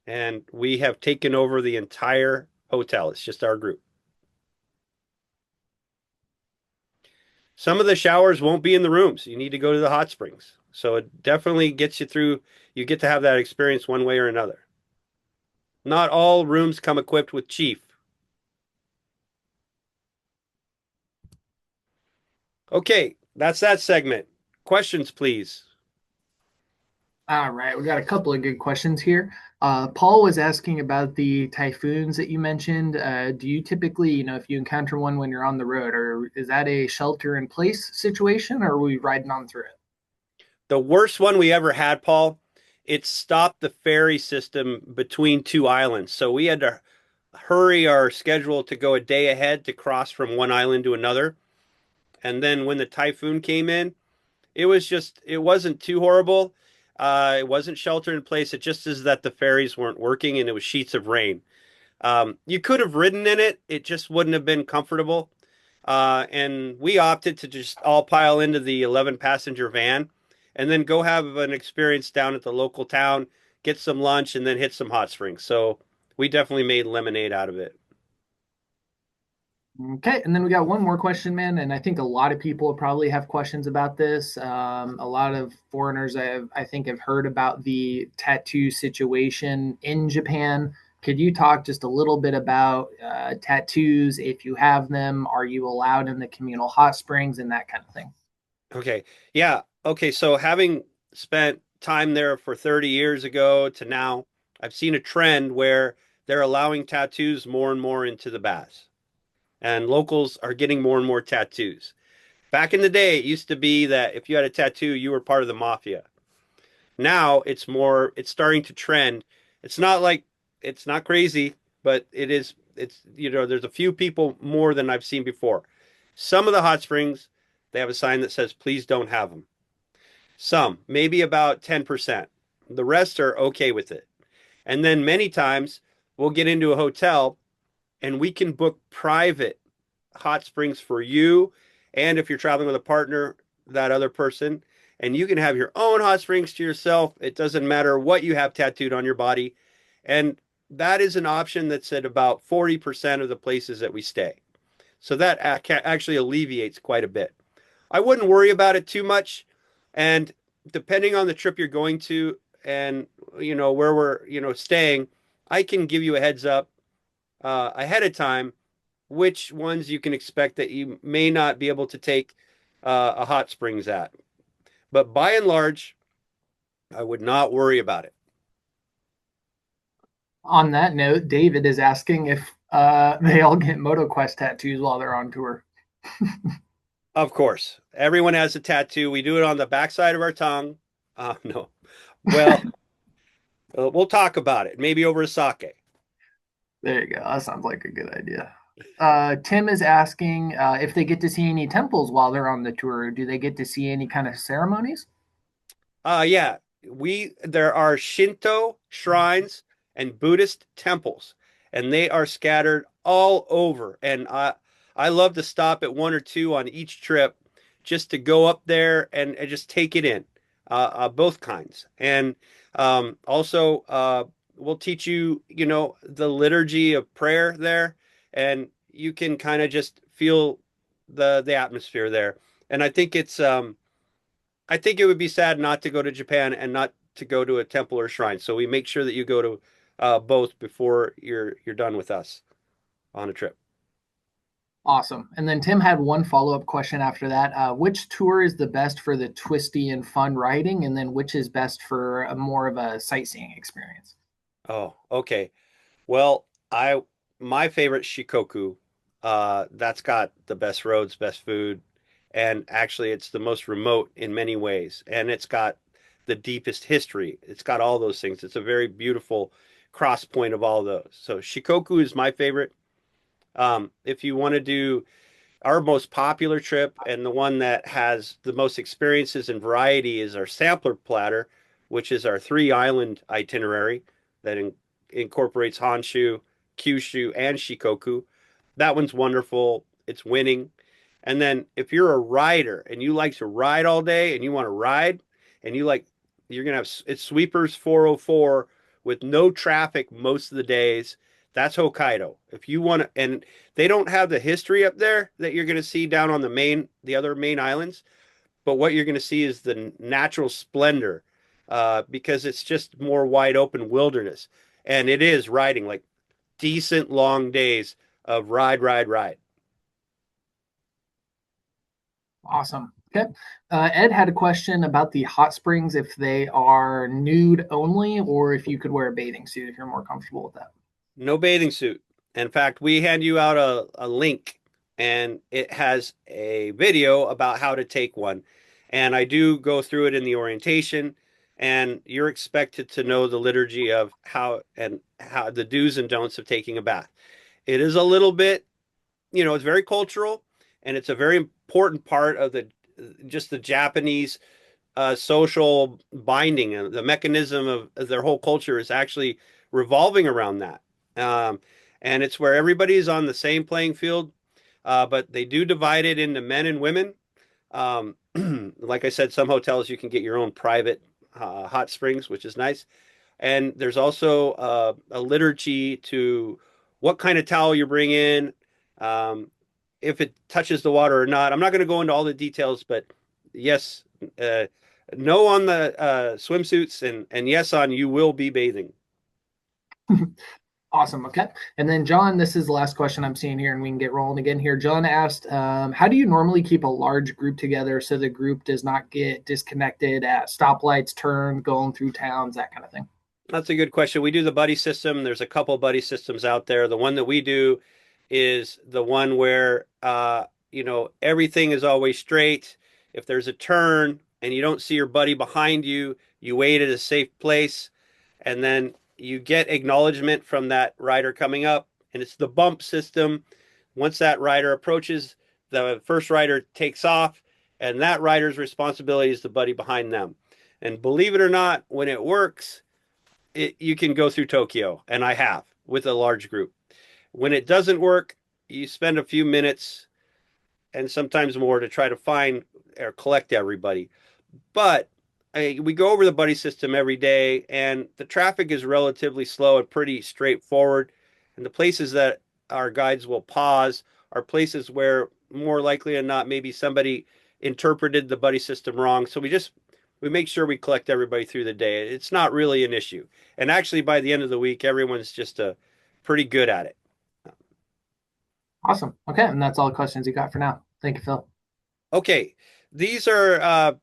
And we have taken over the entire hotel. It's just our group. Some of the showers won't be in the rooms. You need to go to the hot springs. So it definitely gets you through. You get to have that experience one way or another. Not all rooms come equipped with chief. Okay, that's that segment. Questions, please. All right, we got a couple of good questions here. Paul was asking about the typhoons that you mentioned. Do you typically, if you encounter one when you're on the road, or is that a shelter in place situation, or are we riding on through it? The worst one we ever had, Paul, it stopped the ferry system between 2 islands. So we had to hurry our schedule to go a day ahead to cross from one island to another. And then when the typhoon came in, it wasn't too horrible. It wasn't shelter in place. It just is that the ferries weren't working and it was sheets of rain. You could have ridden in it. It just wouldn't have been comfortable. And we opted to just all pile into the 11 passenger van and then go have an experience down at the local town, get some lunch, and then hit some hot springs. So we definitely made lemonade out of it. Okay, and then we got one more question, man, and I think a lot of people probably have questions about this. A lot of foreigners I think have heard about the tattoo situation in Japan. Could you talk just a little bit about tattoos? If you have them, are you allowed in the communal hot springs and that kind of thing? Okay. Yeah. Okay. So having spent time there for 30 years ago to now, I've seen a trend where they're allowing tattoos more and more into the baths, and locals are getting more and more tattoos. Back in the day, it used to be that if you had a tattoo, you were part of the mafia. Now it's starting to trend. It's not like, it's not crazy, but there's a few people more than I've seen before. Some of the hot springs, they have a sign that says, please don't have them. Some, maybe about 10%. The rest are okay with it. And then many times we'll get into a hotel and we can book private hot springs for you. And if you're traveling with a partner, that other person, and you can have your own hot springs to yourself. It doesn't matter what you have tattooed on your body. And that is an option that's at about 40% of the places that we stay. So that actually alleviates quite a bit. I wouldn't worry about it too much. And depending on the trip you're going to and where we're staying, I can give you a heads up ahead of time which ones you can expect that you may not be able to take a hot springs at. But by and large, I would not worry about it. On that note, David is asking if they all get MotoQuest tattoos while they're on tour. Of course, everyone has a tattoo. We do it on the backside of our tongue. No, well, we'll talk about it. Maybe over a sake. There you go. That sounds like a good idea. Tim is asking if they get to see any temples while they're on the tour. Do they get to see any kind of ceremonies? Yeah, we there are Shinto shrines and Buddhist temples, and they are scattered all over. And I love to stop at one or two on each trip just to go up there and just take it in, both kinds. And also, we'll teach you, the liturgy of prayer there, and you can kind of just feel the atmosphere there. And I think it would be sad not to go to Japan and not to go to a temple or shrine. So we make sure that you go to both before you're done with us on a trip. Awesome. And then Tim had one follow-up question after that. Which tour is the best for the twisty and fun riding? And then which is best for a more of a sightseeing experience? Oh, okay. Well, I my favorite Shikoku. That's got the best roads, best food, and actually it's the most remote in many ways, and it's got the deepest history. It's got all those things. It's a very beautiful cross point of all those. So Shikoku is my favorite. If you want to do our most popular trip and the one that has the most experiences and variety is our sampler platter, which is our 3 island itinerary that incorporates Honshu, Kyushu, and Shikoku. That one's wonderful. It's winning. And then if you're a rider and you like to ride all day and you want to ride and you're going to have it's Sweepers 404 with no traffic most of the days. That's Hokkaido. If you want to, and they don't have the history up there that you're going to see down on the other main islands, but what you're going to see is the natural splendor because it's just more wide open wilderness. And it is riding like decent long days of ride, ride, ride. Awesome. Okay. Ed had a question about the hot springs, if they are nude only, or if you could wear a bathing suit if you're more comfortable with that. No bathing suit. In fact, we hand you out a link and it has a video about how to take one. And I do go through it in the orientation, and you're expected to know the liturgy of how the do's and don'ts of taking a bath. It is a little bit, it's very cultural, and it's a very important part of the Japanese social binding, and the mechanism of their whole culture is actually revolving around that. Um, and it's where everybody is on the same playing field, but they do divide it into men and women. Um, like I said, some hotels you can get your own private hot springs, which is nice. And there's also a liturgy to what kind of towel you bring in. Um, if it touches the water or not. I'm not going to go into all the details, but yes, uh, no on the swimsuits, and yes on you will be bathing. Awesome. Okay. And then, John, this is the last question I'm seeing here, and we can get rolling again here. John asked, how do you normally keep a large group together so the group does not get disconnected at stoplights, turns, going through towns, that kind of thing? That's a good question. We do the buddy system. There's a couple buddy systems out there. The one that we do is the one where everything is always straight. If there's a turn and you don't see your buddy behind you, you wait at a safe place, and then you get acknowledgement from that rider coming up, and it's the bump system. Once that rider approaches, the first rider takes off, and that rider's responsibility is the buddy behind them. And believe it or not, when it works, you can go through Tokyo, and I have with a large group. When it doesn't work, you spend a few minutes and sometimes more to try to find or collect everybody. But we go over the buddy system every day, and the traffic is relatively slow and pretty straightforward. And the places that our guides will pause are places where more likely than not, maybe somebody interpreted the buddy system wrong. So we make sure we collect everybody through the day. It's not really an issue. And actually, by the end of the week, everyone's just pretty good at it. Awesome. Okay. And that's all the questions you got for now. Thank you, Phil. Okay, these are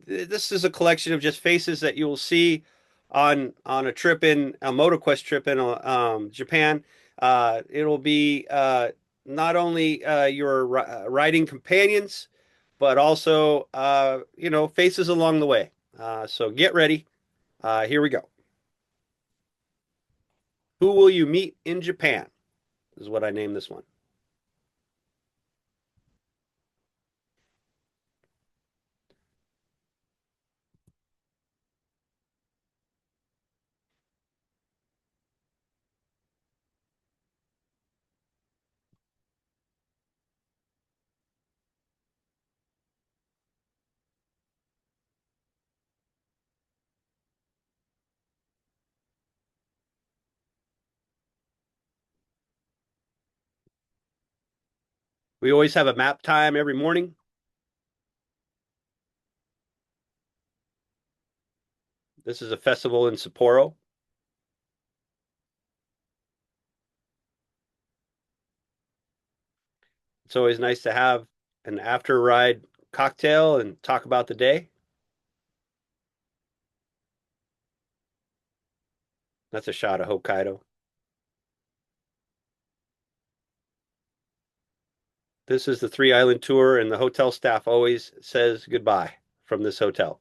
this is a collection of just faces that you will see on a trip in a MotoQuest trip in Japan. It'll be not only your riding companions, but also faces along the way. So get ready. Here we go. Who will you meet in Japan? Is what I named this one. We always have a map time every morning. This is a festival in Sapporo. It's always nice to have an after ride cocktail and talk about the day. That's a shot of Hokkaido. This is the 3 island tour, and the hotel staff always says goodbye from this hotel.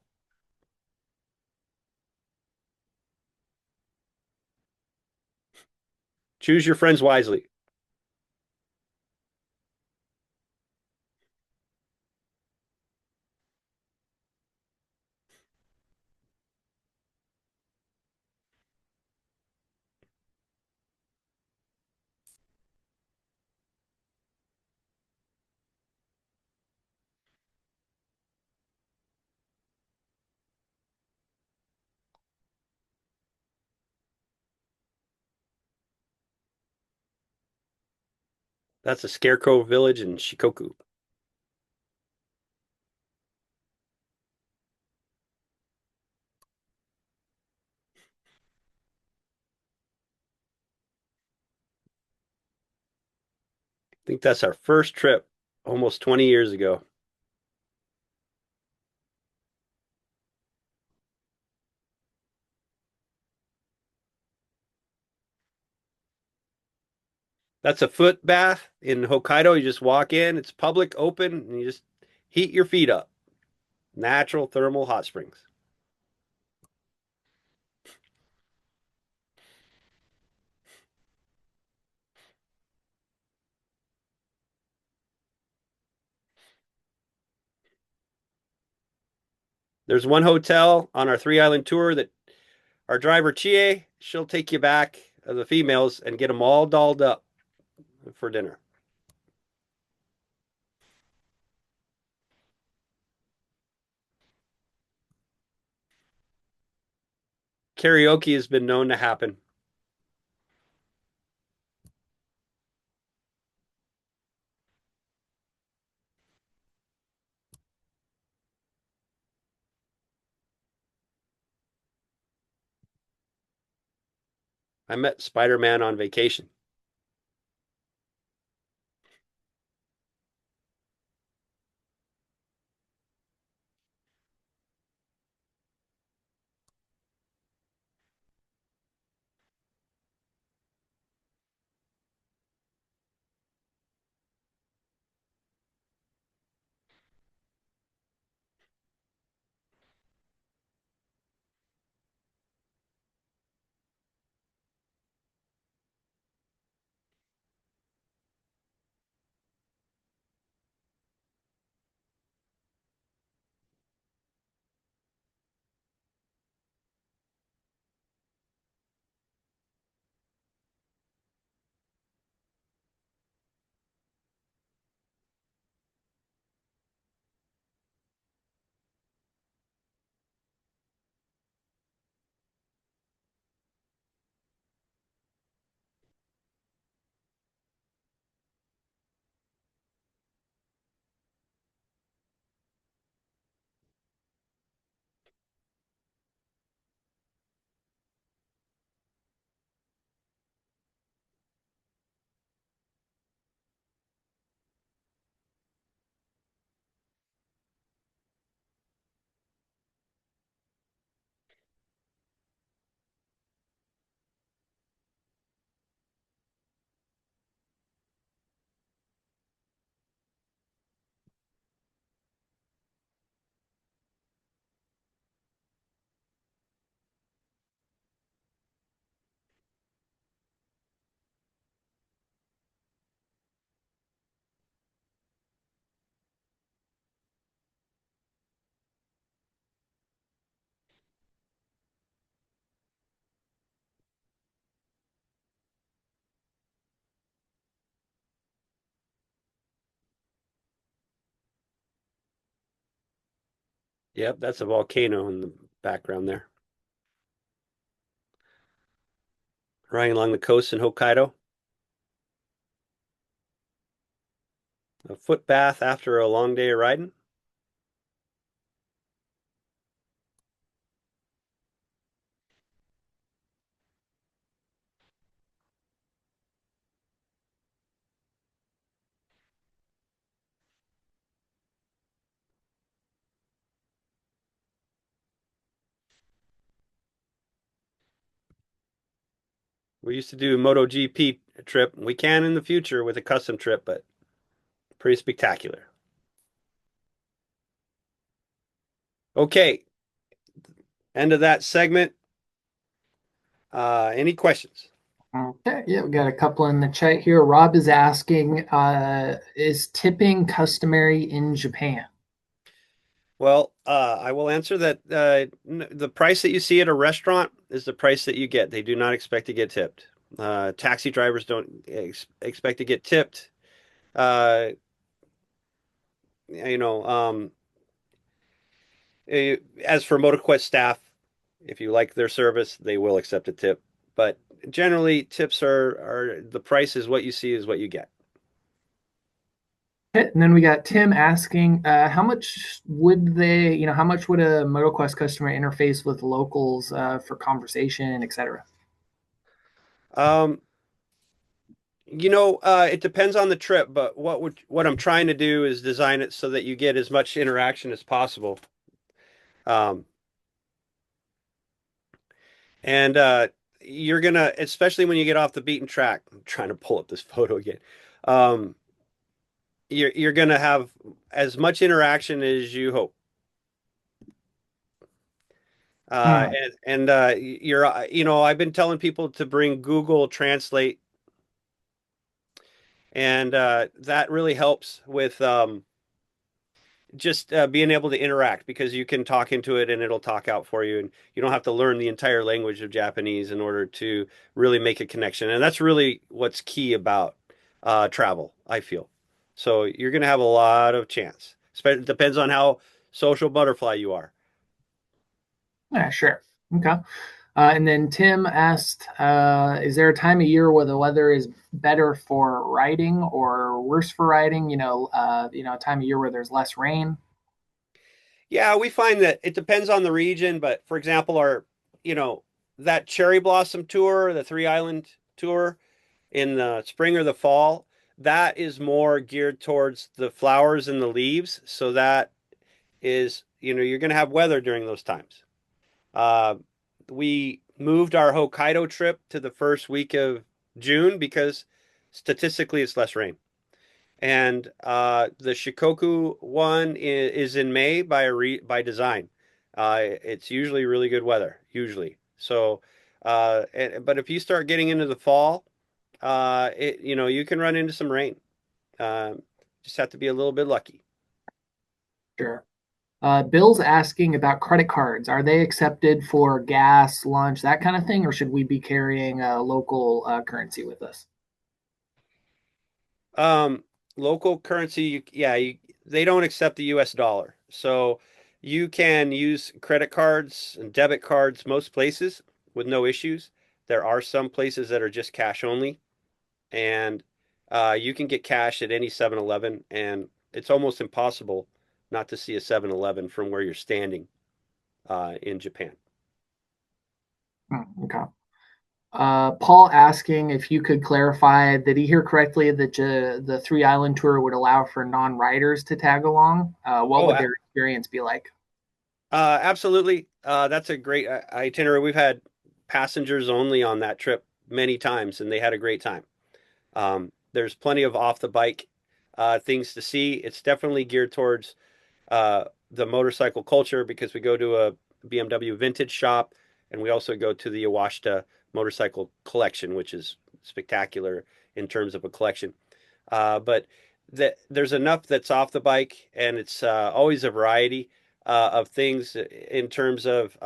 Choose your friends wisely. That's a scarecrow village in Shikoku. I think that's our first trip almost 20 years ago. That's a foot bath in Hokkaido. You just walk in, it's public, open, and you just heat your feet up. Natural thermal hot springs. There's one hotel on our 3 island tour that our driver Chie, she'll take you back, the females, and get them all dolled up for dinner. Karaoke has been known to happen. I met Spider-Man on vacation. Yep, that's a volcano in the background there. Riding along the coast in Hokkaido. A foot bath after a long day of riding. We used to do a MotoGP trip. We can in the future with a custom trip, but pretty spectacular. Okay, end of that segment. Any questions? Okay, yeah, we got a couple in the chat here. Rob is asking, is tipping customary in Japan? Well, I will answer that the price that you see at a restaurant is the price that you get. They do not expect to get tipped. Taxi drivers don't expect to get tipped. Uh, you know, as for MotoQuest staff, if you like their service, they will accept a tip. But generally, tips are the price is what you see is what you get. Okay, and then we got Tim asking, how much would how much would a MotoQuest customer interface with locals for conversation, etc.? Um, it depends on the trip, but what I'm trying to do is design it so that you get as much interaction as possible. Um, and you're gonna, especially when you get off the beaten track. I'm trying to pull up this photo again. Um, you're gonna have as much interaction as you hope. Hmm. I've been telling people to bring Google Translate, and that really helps with just being able to interact because you can talk into it and it'll talk out for you, and you don't have to learn the entire language of Japanese in order to really make a connection. And that's really what's key about travel, I feel. So you're going to have a lot of chance. It depends on how social butterfly you are. Yeah, sure. Okay. And then Tim asked, is there a time of year where the weather is better for riding or worse for riding? A time of year where there's less rain. Yeah, we find that it depends on the region, but for example, you know, that cherry blossom tour, the Three Island tour in the spring or the fall, that is more geared towards the flowers and the leaves. So that is, you're going to have weather during those times. Uh, we moved our Hokkaido trip to the first week of June because statistically it's less rain. And the Shikoku one is in May by design. It's usually really good weather, usually. So, but if you start getting into the fall, you can run into some rain. Um, just have to be a little bit lucky. Sure. Bill's asking about credit cards. Are they accepted for gas, lunch, that kind of thing, or should we be carrying a local currency with us? Um, Local currency, they don't accept the US dollar. So you can use credit cards and debit cards most places with no issues. There are some places that are just cash only, and you can get cash at any 7-Eleven, and it's almost impossible not to see a 7-Eleven from where you're standing in Japan. Okay. Paul asking if you could clarify, did he hear correctly that the Three Island Tour would allow for non-riders to tag along? What Oh, would their experience be like? absolutely. That's a great itinerary. We've had passengers only on that trip many times, and they had a great time. There's plenty of off the bike things to see. It's definitely geared towards the motorcycle culture because we go to a BMW vintage shop and we also go to the Iwashita motorcycle collection, which is spectacular in terms of a collection. But there's enough that's off the bike, and it's always a variety of things in terms of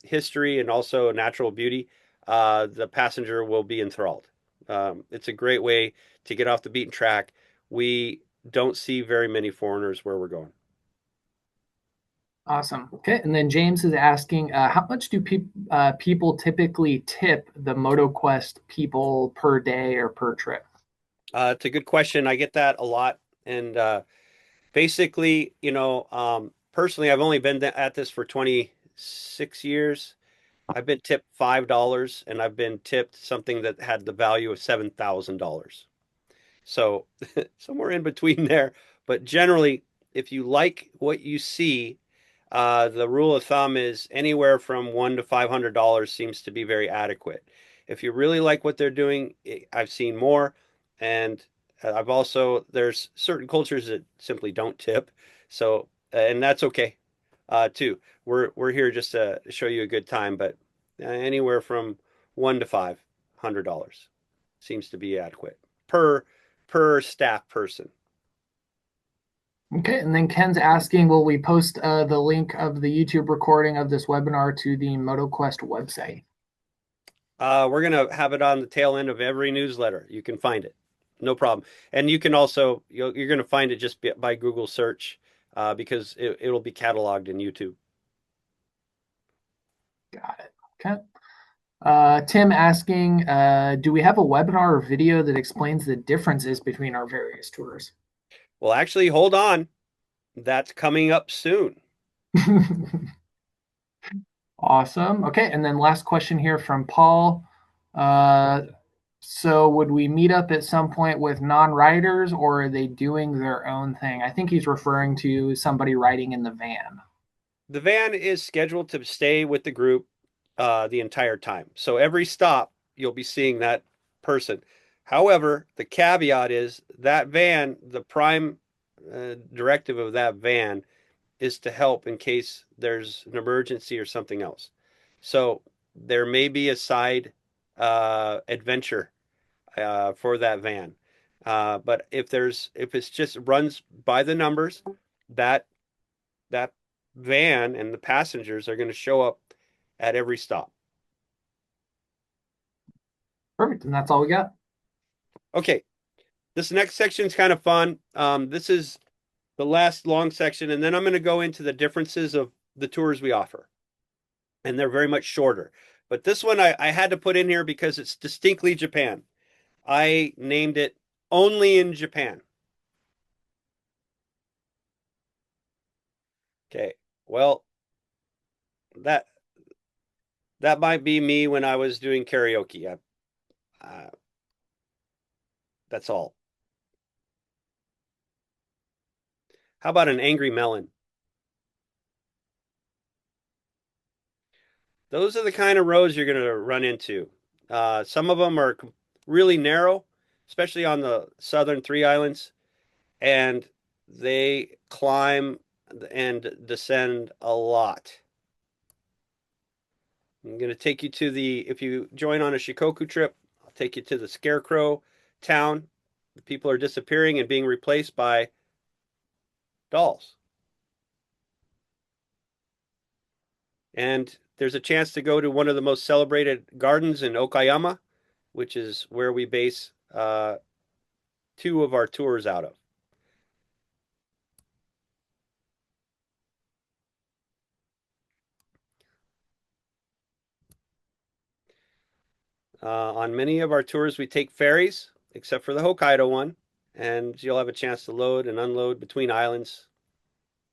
history and also natural beauty. The passenger will be enthralled. It's a great way to get off the beaten track. We don't see very many foreigners where we're going. Awesome. Okay, and then James is asking, how much do people typically tip the MotoQuest people per day or per trip? It's a good question. I get that a lot, and basically, personally, I've only been at this for 26 years. I've been tipped $5, and I've been tipped something that had the value of $7,000. So somewhere in between there. But generally, if you like what you see, the rule of thumb is anywhere from $100 to $500 seems to be very adequate. If you really like what they're doing, I've seen more, and I've also there's certain cultures that simply don't tip, so and that's okay too. We're here just to show you a good time, but anywhere from $100 to $500 seems to be adequate per staff person. Okay, and then Ken's asking, will we post the link of the YouTube recording of this webinar to the MotoQuest website? We're gonna have it on the tail end of every newsletter. You can find it, no problem. And you can also you're gonna find it just by Google search because it'll be cataloged in YouTube. Got it. Okay. Tim asking, do we have a webinar or video that explains the differences between our various tours? Well, actually, hold on. That's coming up soon. Awesome. Okay, and then last question here from Paul. Uh, so would we meet up at some point with non-riders, or are they doing their own thing? I think he's referring to somebody riding in the van. The van is scheduled to stay with the group the entire time. So every stop, you'll be seeing that person. However, the caveat is that van, the prime directive of that van is to help in case there's an emergency or something else. So there may be a side adventure for that van. But if it's just runs by the numbers, that that van and the passengers are going to show up at every stop. Perfect, and that's all we got. Okay, this next section is kind of fun. This is the last long section, and then I'm going to go into the differences of the tours we offer, and they're very much shorter. But this one I had to put in here because it's distinctly Japan. I named it Only in Japan. Okay, well, that That might be me when I was doing karaoke. That's all. How about an angry melon? Those are the kind of roads you're going to run into. Some of them are really narrow, especially on the southern three islands, and they climb and descend a lot. I'm going to take you to if you join on a Shikoku trip, I'll take you to the Scarecrow town. The people are disappearing and being replaced by dolls. And there's a chance to go to one of the most celebrated gardens in Okayama, which is where we base two of our tours out of. On many of our tours, we take ferries, except for the Hokkaido one, and you'll have a chance to load and unload between islands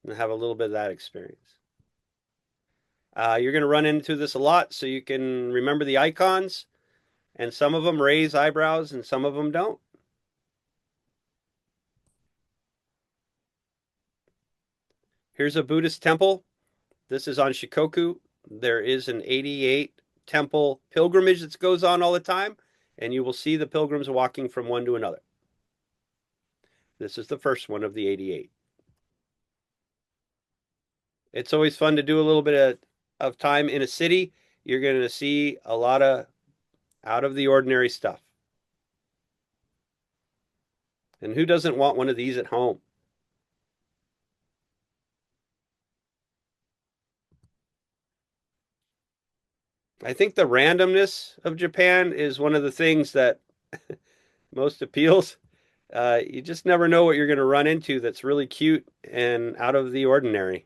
and have a little bit of that experience. You're going to run into this a lot, so you can remember the icons, and some of them raise eyebrows and some of them don't. Here's a Buddhist temple. This is on Shikoku. There is an 88 temple pilgrimage that goes on all the time, and you will see the pilgrims walking from one to another. This is the first one of the 88. It's always fun to do a little bit of time in a city. You're going to see a lot of out of the ordinary stuff. And who doesn't want one of these at home? I think the randomness of Japan is one of the things that most appeals. You just never know what you're going to run into that's really cute and out of the ordinary.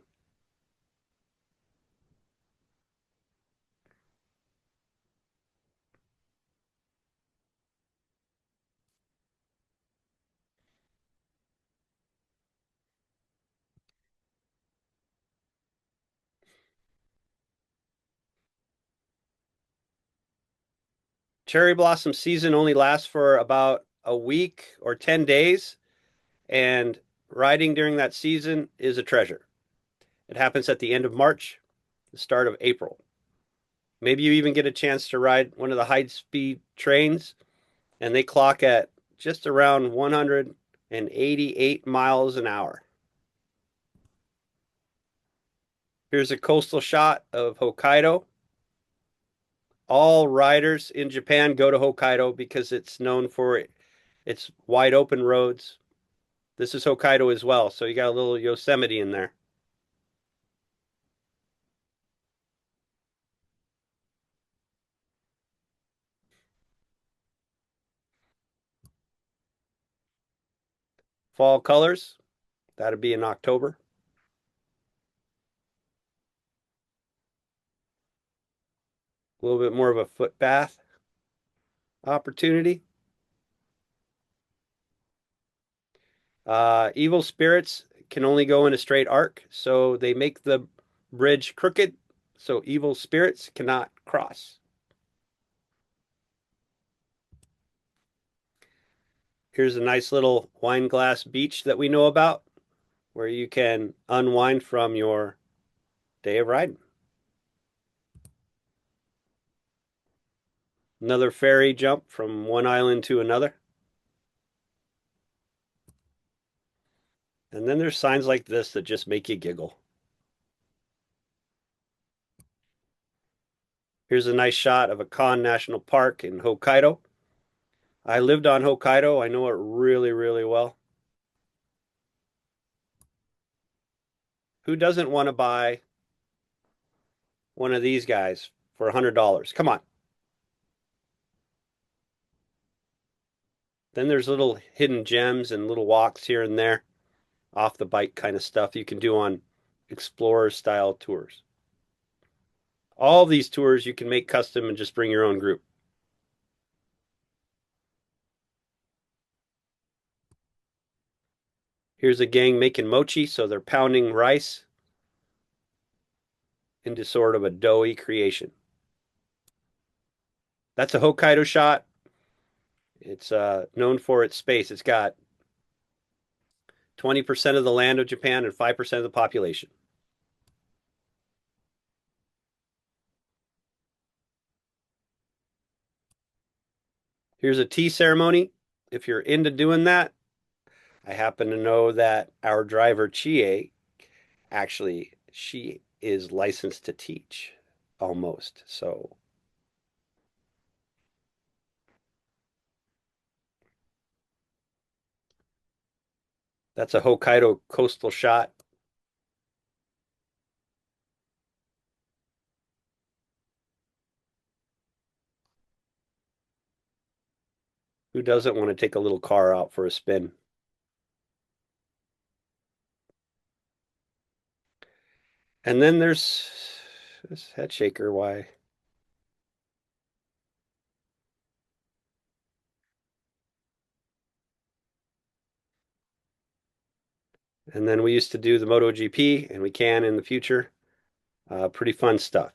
Cherry blossom season only lasts for about a week or 10 days, and riding during that season is a treasure. It happens at the end of March, the start of April. Maybe you even get a chance to ride one of the high speed trains, and they clock at just around 188 miles an hour. Here's a coastal shot of Hokkaido. All riders in Japan go to Hokkaido because it's known for its wide open roads. This is Hokkaido as well, so you got a little Yosemite in there. Fall colors, that'd be in October. A little bit more of a foot bath opportunity. Evil spirits can only go in a straight arc, so they make the bridge crooked so evil spirits cannot cross. Here's a nice little wine glass beach that we know about where you can unwind from your day of riding. Another ferry jump from one island to another. And then there's signs like this that just make you giggle. Here's a nice shot of a Kan National Park in Hokkaido. I lived on Hokkaido. I know it really, really well. Who doesn't want to buy one of these guys for $100? Come on. Then there's little hidden gems and little walks here and there, off the bike kind of stuff you can do on Explorer style tours. All these tours you can make custom and just bring your own group. Here's a gang making mochi, so they're pounding rice into sort of a doughy creation. That's a Hokkaido shot. It's known for its space. It's got 20% of the land of Japan and 5% of the population. Here's a tea ceremony. If you're into doing that, I happen to know that our driver, Chie, actually, she is licensed to teach almost. So that's a Hokkaido coastal shot. Who doesn't want to take a little car out for a spin? And then there's this head shaker. Why? And then we used to do the MotoGP, and we can in the future. Pretty fun stuff.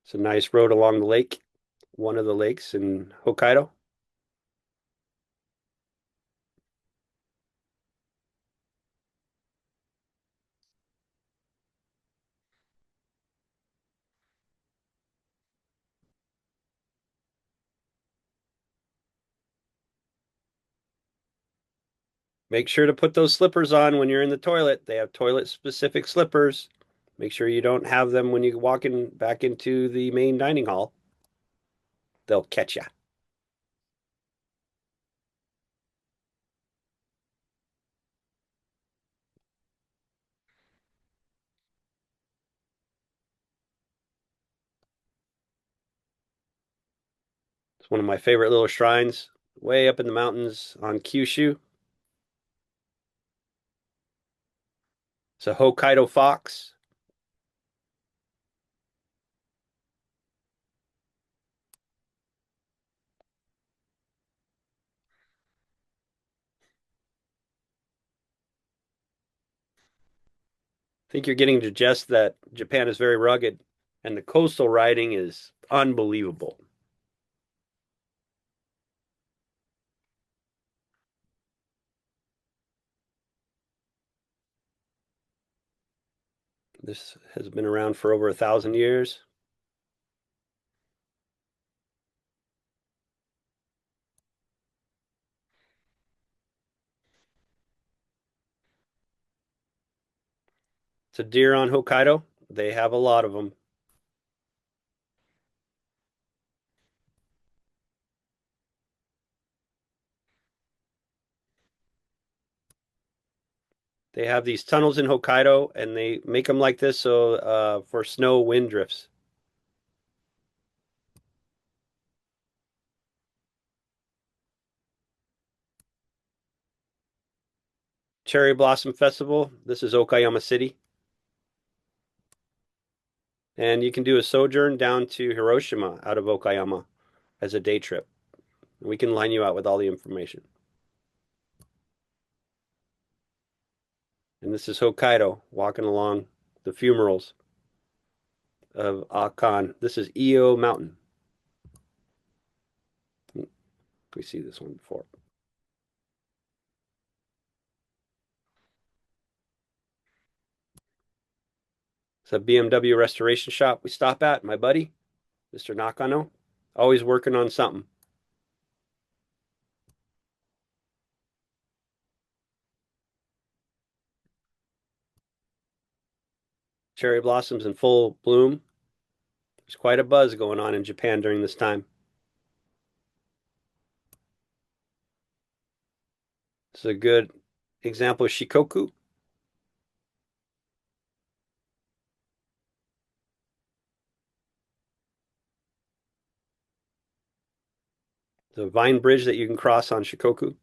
It's a nice road along the lake, one of the lakes in Hokkaido. Make sure to put those slippers on when you're in the toilet. They have toilet specific slippers. Make sure you don't have them when you walk in back into the main dining hall. They'll catch you. It's one of my favorite little shrines, way up in the mountains on Kyushu. It's a Hokkaido fox. I think you're getting to just that Japan is very rugged and the coastal riding is unbelievable. This has been around for over 1,000 years. It's a deer on Hokkaido. They have a lot of them. They have these tunnels in Hokkaido and they make them like this so for snow wind drifts. Cherry Blossom Festival. This is Okayama City. And you can do a sojourn down to Hiroshima out of Okayama as a day trip. We can line you out with all the information. And this is Hokkaido walking along the fumaroles of Akan. This is Iyo Mountain. We see this one before. It's a BMW restoration shop we stop at, my buddy, Mr. Nakano. Always working on something. Cherry blossoms in full bloom. There's quite a buzz going on in Japan during this time. This is a good example of Shikoku. The vine bridge that you can cross on Shikoku.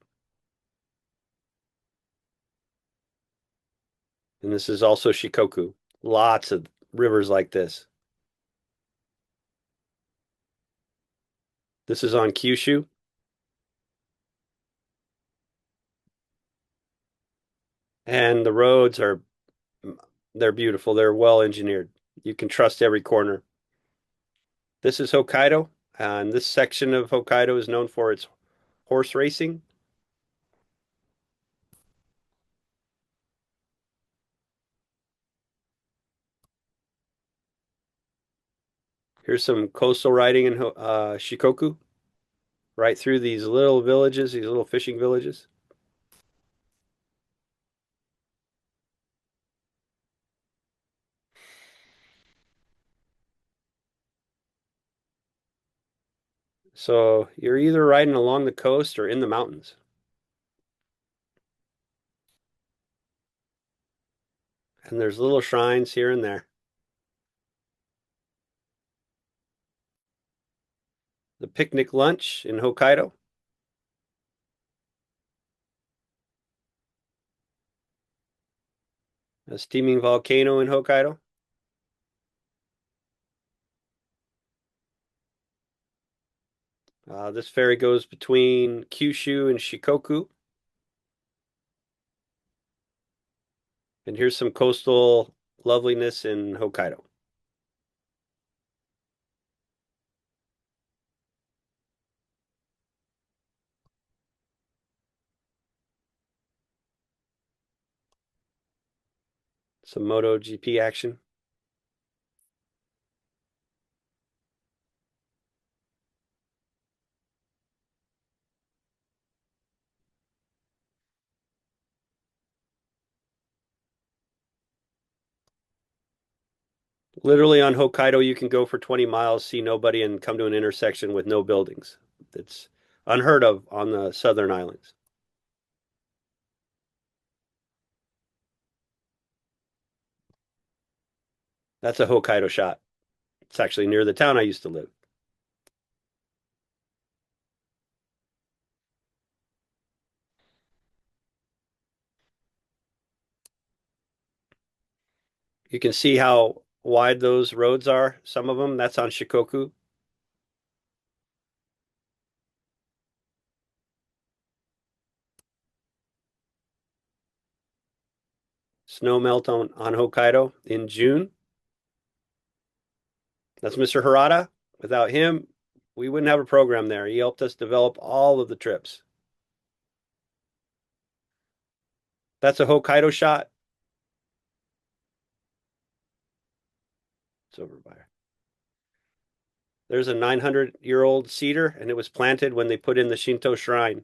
And this is also Shikoku. Lots of rivers like this. This is on Kyushu. And the roads they're beautiful. They're well engineered. You can trust every corner. This is Hokkaido, and this section of Hokkaido is known for its horse racing. Here's some coastal riding in Shikoku, right through these little villages, these little fishing villages. So you're either riding along the coast or in the mountains. And there's little shrines here and there. The picnic lunch in Hokkaido, a steaming volcano in Hokkaido. This ferry goes between Kyushu and Shikoku. And here's some coastal loveliness in Hokkaido. Some MotoGP action. Literally on Hokkaido, you can go for 20 miles, see nobody, and come to an intersection with no buildings. It's unheard of on the southern islands. That's a Hokkaido shot. It's actually near the town I used to live. You can see how wide those roads are. Some of them, that's on Shikoku. Snow melt on Hokkaido in June. That's Mr. Harada. Without him, we wouldn't have a program there. He helped us develop all of the trips. That's a Hokkaido shot. It's over by. There's a 900-year-old cedar, and it was planted when they put in the Shinto shrine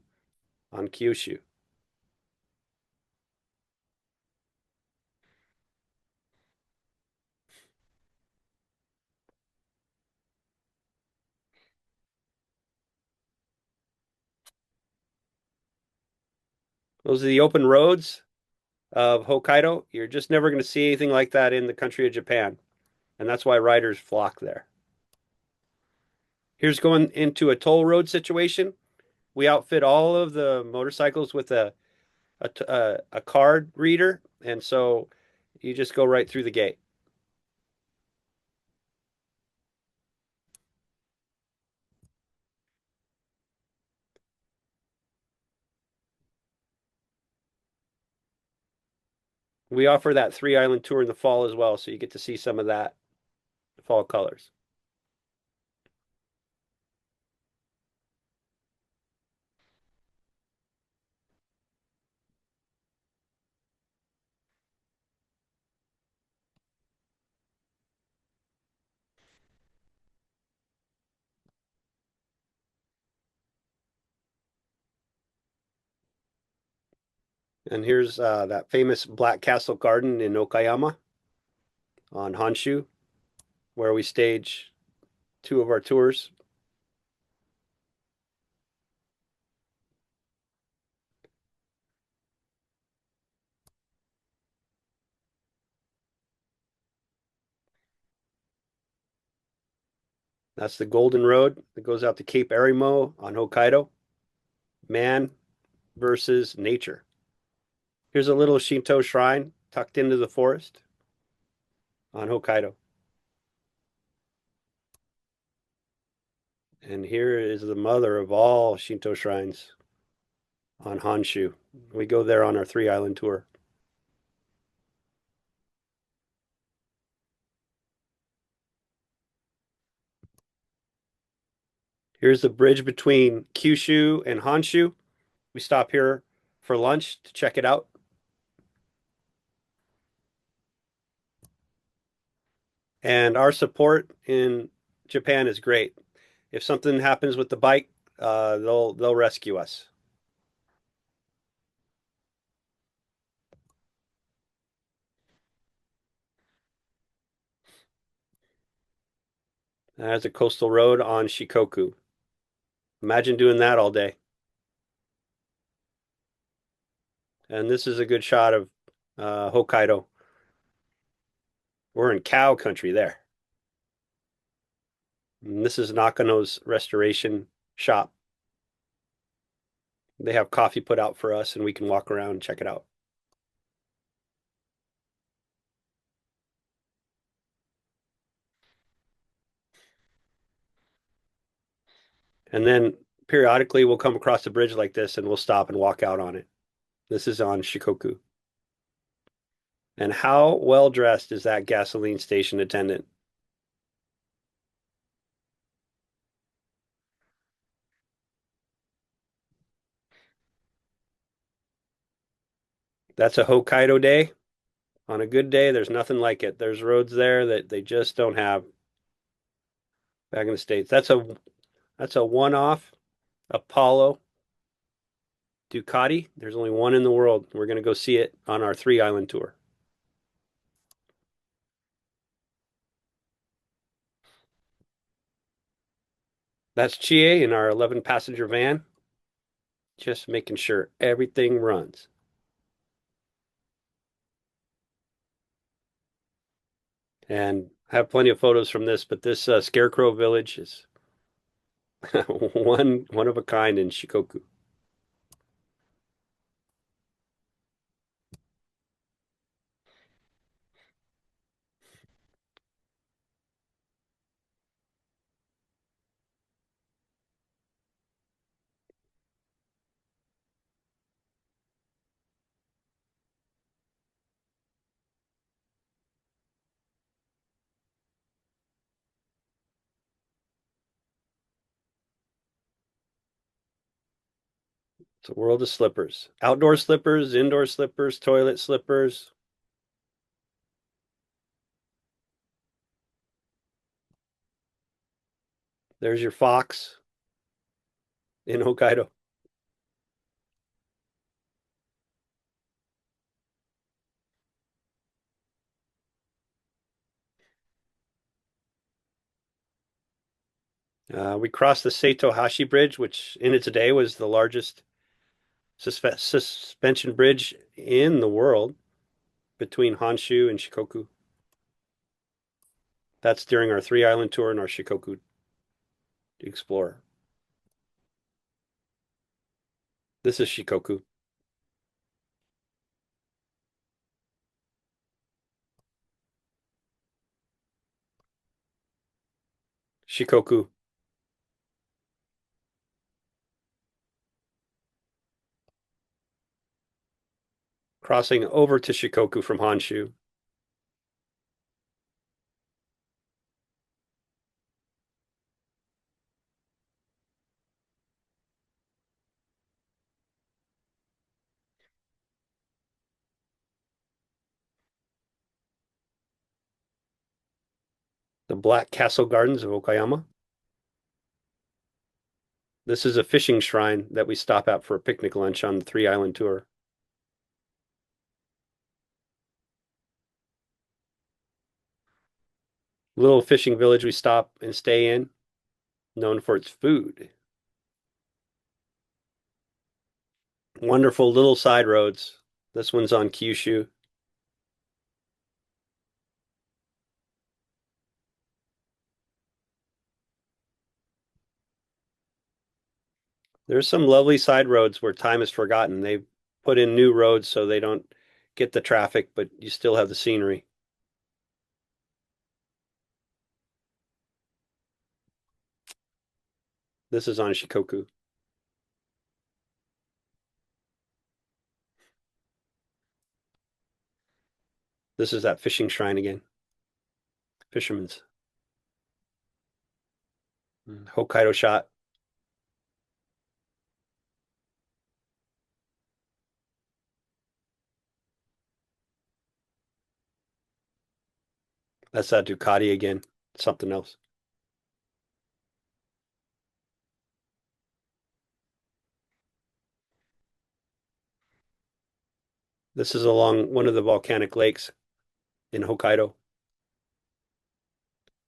on Kyushu. Those are the open roads of Hokkaido. You're just never going to see anything like that in the country of Japan, and that's why riders flock there. Here's going into a toll road situation. We outfit all of the motorcycles with a card reader, and so you just go right through the gate. We offer that 3 island tour in the fall as well, so you get to see some of that fall colors. And here's that famous Black Castle Garden in Okayama on Honshu, where we stage 2 of our tours. That's the Golden Road that goes out to Cape Arimo on Hokkaido. Man versus nature. Here's a little Shinto shrine tucked into the forest on Hokkaido. And here is the mother of all Shinto shrines on Honshu. We go there on our 3 island tour. Here's the bridge between Kyushu and Honshu. We stop here for lunch to check it out. And our support in Japan is great. If something happens with the bike, they'll rescue us. There's a coastal road on Shikoku. Imagine doing that all day. And this is a good shot of Hokkaido. We're in cow country there. And this is Nakano's restoration shop. They have coffee put out for us, and we can walk around and check it out. And then periodically we'll come across a bridge like this and we'll stop and walk out on it. This is on Shikoku. And how well dressed is that gasoline station attendant? That's a Hokkaido day. On a good day, there's nothing like it. There's roads there that they just don't have back in the States. That's a one-off Apollo Ducati. There's only one in the world. We're going to go see it on our 3-island tour. That's Chie in our 11-passenger van, just making sure everything runs. And I have plenty of photos from this, but this Scarecrow Village is one of a kind in Shikoku. It's a world of slippers. Outdoor slippers, indoor slippers, toilet slippers. There's your fox in Hokkaido. We crossed the Seitohashi Bridge, which in its day was the largest suspension bridge in the world between Honshu and Shikoku. That's during our 3-island tour and our Shikoku Explorer. This is Shikoku. Shikoku. Crossing over to Shikoku from Honshu. The Black Castle Gardens of Okayama. This is a fishing shrine that we stop at for a picnic lunch on the 3-island tour. Little fishing village we stop and stay in, known for its food. Wonderful little side roads. This one's on Kyushu. There's some lovely side roads where time is forgotten. They've put in new roads so they don't get the traffic, but you still have the scenery. This is on Shikoku. This is that fishing shrine again. Fisherman's. Hokkaido shot. That's that Ducati again. Something else. This is along one of the volcanic lakes in Hokkaido.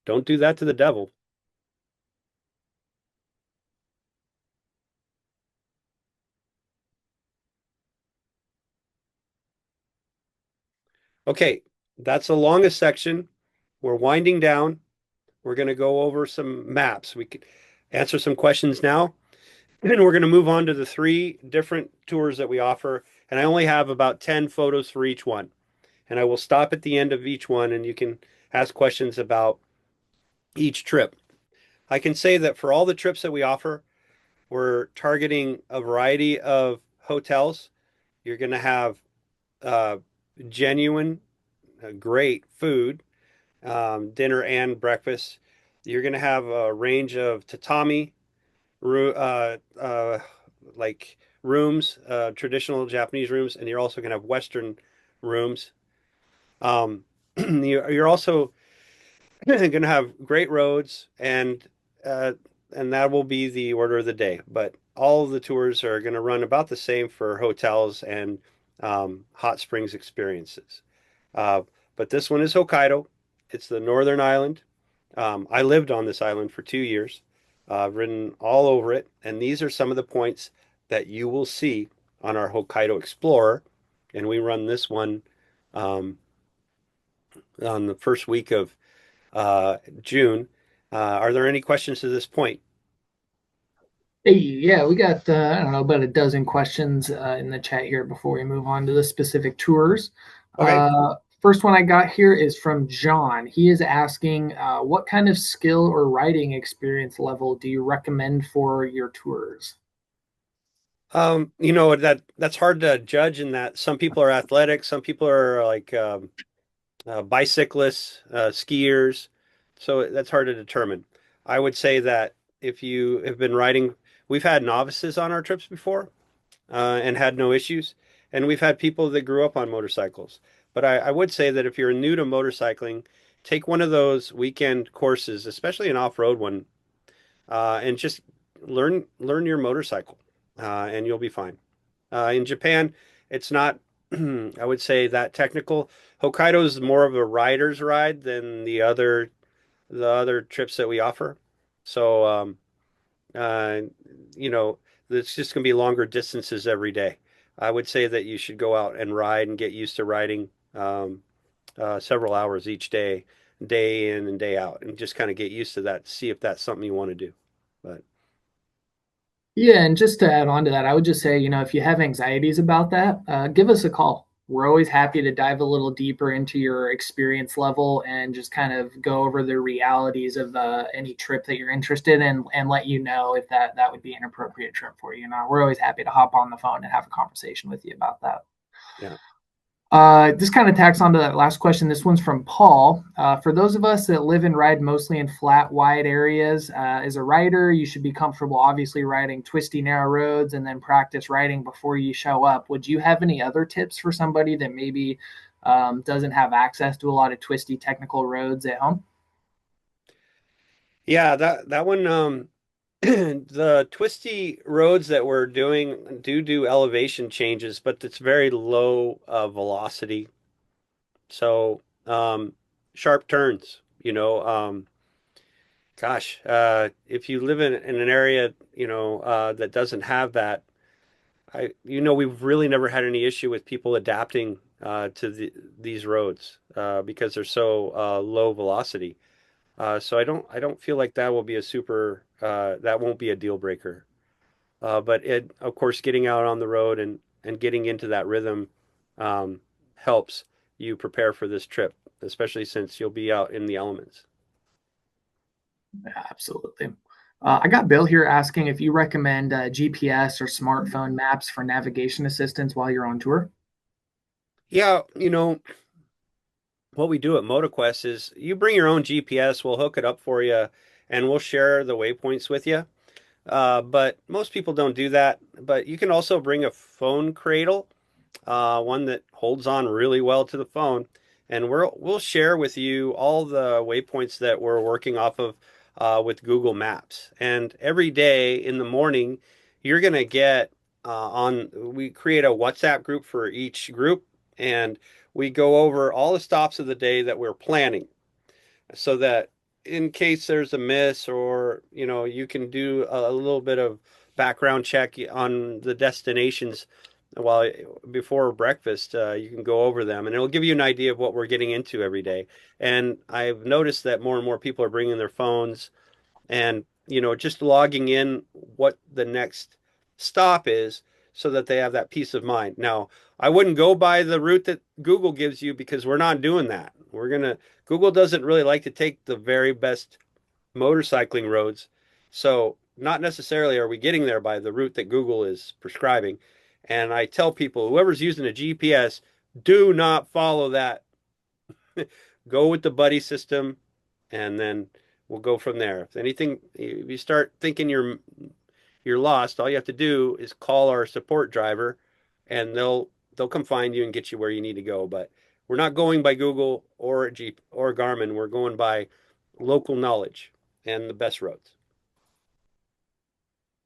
Don't do that to the devil. Okay, that's the longest section. We're winding down. We're going to go over some maps. We could answer some questions now. And then we're going to move on to the three different tours that we offer. And I only have about 10 photos for each one. And I will stop at the end of each one and you can ask questions about each trip. I can say that for all the trips that we offer, we're targeting a variety of hotels. You're going to have uh, genuine, great food, dinner and breakfast. You're going to have a range of tatami, like rooms, traditional Japanese rooms, and you're also going to have Western rooms. Um, you're also going to have great roads, uh, and that will be the order of the day. But all of the tours are going to run about the same for hotels and hot springs experiences. Uh, but this one is Hokkaido. It's the northern island. I lived on this island for 2 years. I've ridden all over it, and these are some of the points that you will see on our Hokkaido Explorer. And we run this one um, on the first week of June. Are there any questions to this point? Hey, yeah, we got I don't know about a dozen questions in the chat here before we move on to the specific tours. Okay. First one I got here is from John. He is asking, what kind of skill or riding experience level do you recommend for your tours? That's hard to judge in that some people are athletic, some people are like bicyclists, skiers. So that's hard to determine. I would say that if you have been riding, we've had novices on our trips before and had no issues. And we've had people that grew up on motorcycles. But I would say that if you're new to motorcycling, take one of those weekend courses, especially an off-road one, and just learn your motorcycle, and you'll be fine. In Japan, it's not, I would say, that technical. Hokkaido is more of a rider's ride than the other trips that we offer. So, uh, you know, it's just going to be longer distances every day. I would say that you should go out and ride and get used to riding several hours each day, day in and day out, and just kind of get used to that. See if that's something you want to do. But Yeah, and just to add on to that, I would just say, if you have anxieties about that, give us a call. We're always happy to dive a little deeper into your experience level and just kind of go over the realities of any trip that you're interested in and let you know if that would be an appropriate trip for you. We're always happy to hop on the phone and have a conversation with you about that. yeah. This kind of tacks onto that last question. This one's from Paul. For those of us that live and ride mostly in flat, wide areas, as a rider, you should be comfortable, obviously, riding twisty, narrow roads and then practice riding before you show up. Would you have any other tips for somebody that maybe doesn't have access to a lot of twisty, technical roads at home? Yeah, that one the twisty roads that we're doing do elevation changes, but it's very low velocity. So, sharp turns, gosh, if you live in an area, that doesn't have that, we've really never had any issue with people adapting to these roads because they're so low velocity. So I don't feel like that won't be a deal breaker. But of course, getting out on the road and getting into that rhythm um, helps you prepare for this trip, especially since you'll be out in the elements. Yeah, absolutely. I got Bill here asking if you recommend GPS or smartphone maps for navigation assistance while you're on tour. Yeah, what we do at MotoQuest is you bring your own GPS, we'll hook it up for you, and we'll share the waypoints with you. But most people don't do that. But you can also bring a phone cradle, one that holds on really well to the phone, and we'll share with you all the waypoints that we're working off of with Google Maps. And every day in the morning, you're going to get we create a WhatsApp group for each group, and we go over all the stops of the day that we're planning so that in case there's a miss or you can do a little bit of background check on the destinations while before breakfast. You can go over them and it'll give you an idea of what we're getting into every day. And I've noticed that more and more people are bringing their phones and just logging in what the next stop is so that they have that peace of mind. Now, I wouldn't go by the route that Google gives you because we're not doing that. Google doesn't really like to take the very best motorcycling roads. So, not necessarily are we getting there by the route that Google is prescribing. And I tell people, whoever's using a GPS, do not follow that. Go with the buddy system, and then we'll go from there. If you start thinking you're lost, all you have to do is call our support driver, and they'll come find you and get you where you need to go. But we're not going by Google or Jeep or Garmin. We're going by local knowledge and the best roads.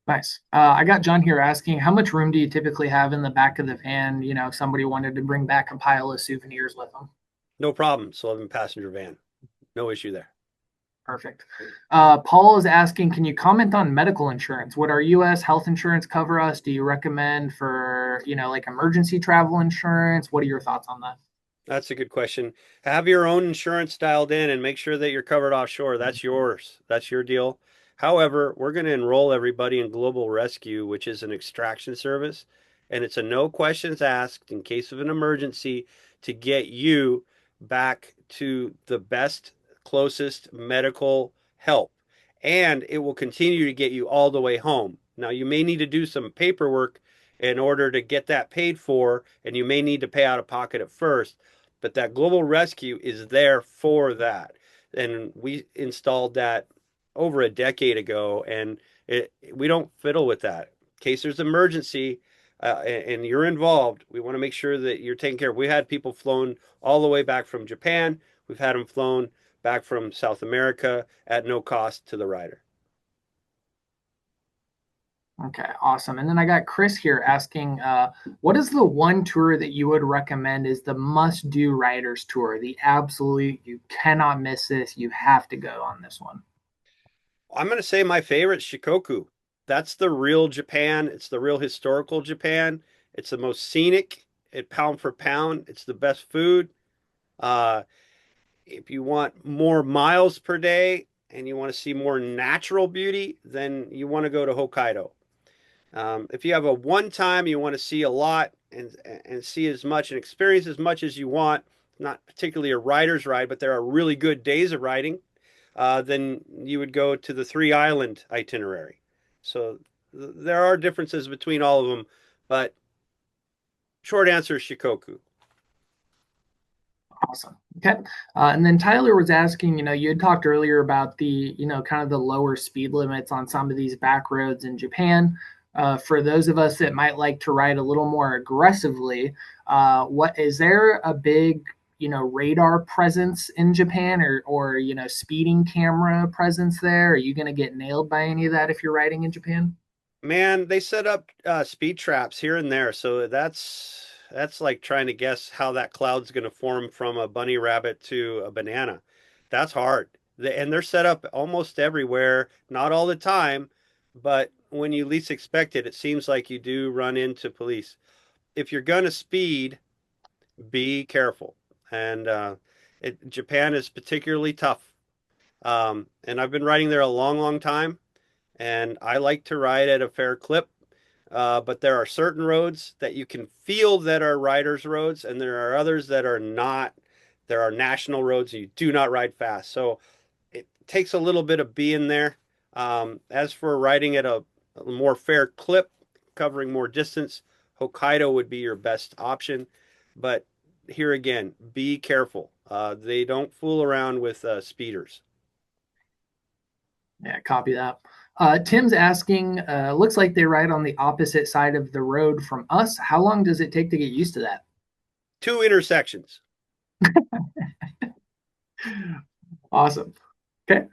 Nice. I got John here asking, how much room do you typically have in the back of the van? If somebody wanted to bring back a pile of souvenirs with them. No problem. So I'm in passenger van. No issue there. Perfect. Paul is asking, can you comment on medical insurance? Would our U.S. health insurance cover us? Do you recommend for, like emergency travel insurance? What are your thoughts on that? That's a good question. Have your own insurance dialed in and make sure that you're covered offshore. That's yours. That's your deal. However, we're going to enroll everybody in Global Rescue, which is an extraction service, and it's a no questions asked in case of an emergency to get you back to the best, closest medical help. And it will continue to get you all the way home. Now, you may need to do some paperwork in order to get that paid for, and you may need to pay out of pocket at first, but that global rescue is there for that. And we installed that over a decade ago, and we don't fiddle with that. In case there's an emergency and you're involved, we want to make sure that you're taken care of. We had people flown all the way back from Japan. We've had them flown back from South America at no cost to the rider. Okay, awesome. And then I got Chris here asking, what is the one tour that you would recommend is the must-do riders tour? The absolute, you cannot miss this. You have to go on this one. I'm going to say my favorite, Shikoku. That's the real Japan. It's the real historical Japan. It's the most scenic. Pound for pound, it's the best food. Uh, if you want more miles per day and you want to see more natural beauty, then you want to go to Hokkaido. If you have a one time you want to see a lot and see as much and experience as much as you want, not particularly a rider's ride, but there are really good days of riding, then you would go to the Three Island itinerary. So there are differences between all of them, but short answer is Shikoku. Awesome. Okay. And then Tyler was asking, you had talked earlier about the, kind of the lower speed limits on some of these back roads in Japan. For those of us that might like to ride a little more aggressively, what is there a big, radar presence in Japan or speeding camera presence there? Are you going to get nailed by any of that if you're riding in Japan? Man, they set up speed traps here and there, so that's like trying to guess how that cloud's going to form from a bunny rabbit to a banana. That's hard. And they're set up almost everywhere, not all the time, but when you least expect it, it seems like you do run into police. If you're going to speed, be careful. And Japan is particularly tough. And I've been riding there a long, long time, and I like to ride at a fair clip. But there are certain roads that you can feel that are riders' roads, and there are others that are not. There are national roads, and you do not ride fast. So it takes a little bit of being there. As for riding at a more fair clip, covering more distance, Hokkaido would be your best option. But here again, be careful. They don't fool around with speeders. Yeah, copy that. Tim's asking, looks like they ride on the opposite side of the road from us. How long does it take to get used to that? 2 intersections. Awesome. Okay.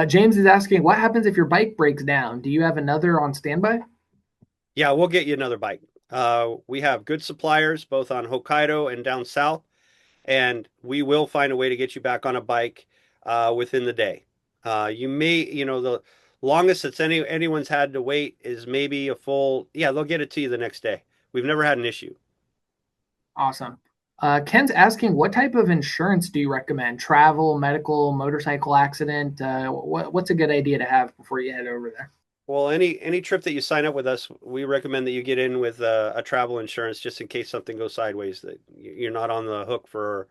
James is asking, what happens if your bike breaks down? Do you have another on standby? Yeah, we'll get you another bike. We have good suppliers both on Hokkaido and down south, and we will find a way to get you back on a bike within the day. You may, the longest that's anyone's had to wait is maybe a full. Yeah, they'll get it to you the next day. We've never had an issue. Awesome. Ken's asking, what type of insurance do you recommend? Travel, medical, motorcycle accident? What's a good idea to have before you head over there? Well, any trip that you sign up with us, we recommend that you get in with a travel insurance just in case something goes sideways. That you're not on the hook for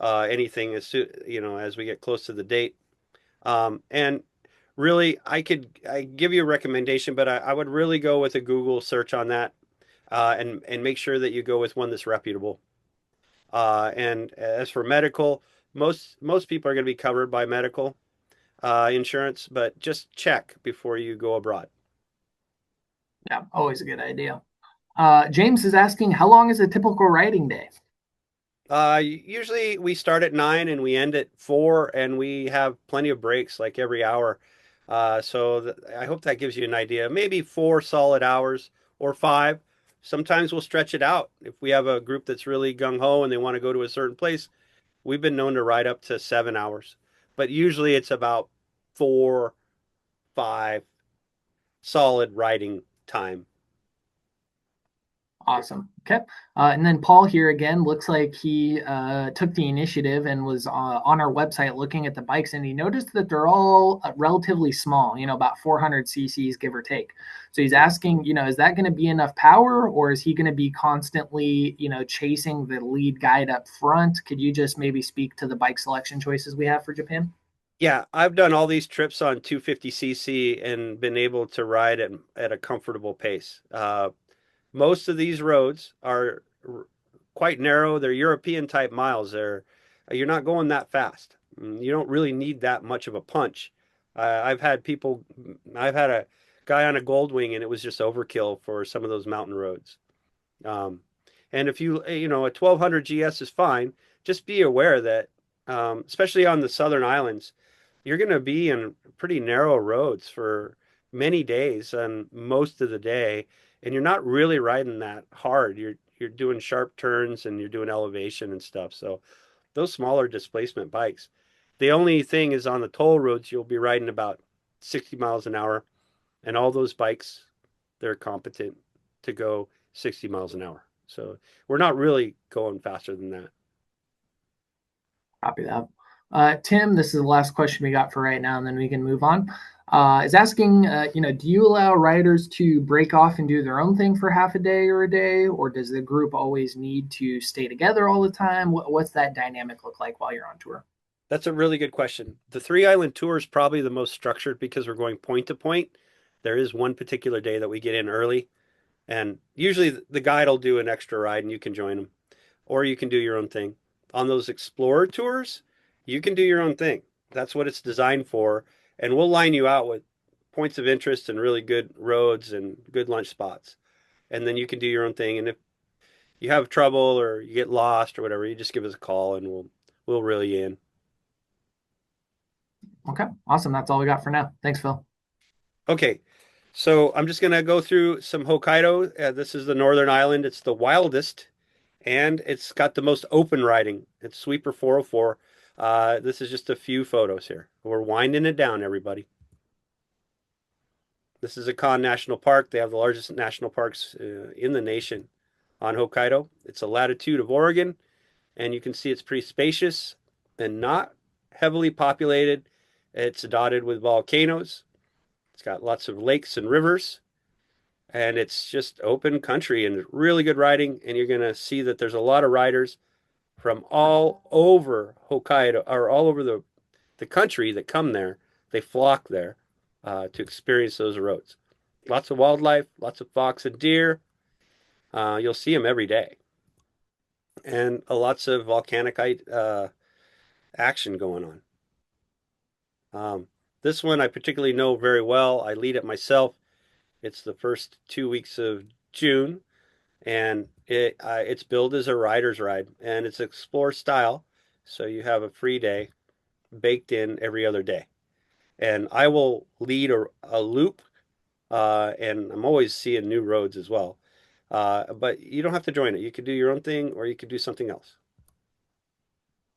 anything as we get close to the date. And really, I give you a recommendation, but I would really go with a Google search on that, and make sure that you go with one that's reputable. And as for medical, most people are going to be covered by medical insurance, but just check before you go abroad. Yeah, always a good idea. James is asking, how long is a typical riding day? Usually we start at 9 and we end at 4, and we have plenty of breaks like every hour. I hope that gives you an idea. Maybe 4 solid hours or 5. Sometimes we'll stretch it out. If we have a group that's really gung ho and they want to go to a certain place, we've been known to ride up to 7 hours. But usually it's about 4, 5 solid riding time. Awesome. Okay. And then Paul here again looks like he took the initiative and was on our website looking at the bikes, and he noticed that they're all relatively small, about 400 cc's, give or take. So he's asking, is that going to be enough power, or is he going to be constantly, chasing the lead guide up front? Could you just maybe speak to the bike selection choices we have for Japan? Yeah, I've done all these trips on 250cc and been able to ride at a comfortable pace. Most of these roads are quite narrow. They're European type miles. You're not going that fast. You don't really need that much of a punch. I've had a guy on a Goldwing and it was just overkill for some of those mountain roads. Um, and if a 1200 GS is fine. Just be aware that, especially on the southern islands, you're going to be in pretty narrow roads for many days and most of the day, and you're not really riding that hard. You're doing sharp turns and you're doing elevation and stuff. So those smaller displacement bikes, the only thing is on the toll roads, you'll be riding about 60 miles an hour, and all those bikes, they're competent to go 60 miles an hour. So we're not really going faster than that. Copy that. Tim, this is the last question we got for right now, and then we can move on. Is asking, do you allow riders to break off and do their own thing for half a day or a day, or does the group always need to stay together all the time? What's that dynamic look like while you're on tour? That's a really good question. The Three Island Tour is probably the most structured because we're going point to point. There is one particular day that we get in early, and usually the guide will do an extra ride and you can join him, or you can do your own thing. On those Explorer tours, you can do your own thing. That's what it's designed for, and we'll line you out with points of interest and really good roads and good lunch spots. And then you can do your own thing. And if you have trouble or you get lost or whatever, you just give us a call and we'll reel you in. Okay, awesome. That's all we got for now. Thanks, Phil. Okay, so I'm just gonna go through some Hokkaido. This is the northern island. It's the wildest, and it's got the most open riding. It's Sweeper 404. This is just a few photos here. We're winding it down, everybody. This is Akan National Park. They have the largest national parks in the nation on Hokkaido. It's a latitude of Oregon, and you can see it's pretty spacious and not heavily populated. It's dotted with volcanoes. It's got lots of lakes and rivers, and it's just open country and really good riding. And you're going to see that there's a lot of riders from all over Hokkaido or all over the country that come there. They flock there to experience those roads. Lots of wildlife, lots of fox and deer. You'll see them every day, and lots of volcanic action going on. This one I particularly know very well. I lead it myself. It's the first 2 weeks of June, and it's billed as a rider's ride, and it's Explorer style. So you have a free day baked in every other day. And I will lead a loop, and I'm always seeing new roads as well. But you don't have to join it. You could do your own thing or you could do something else.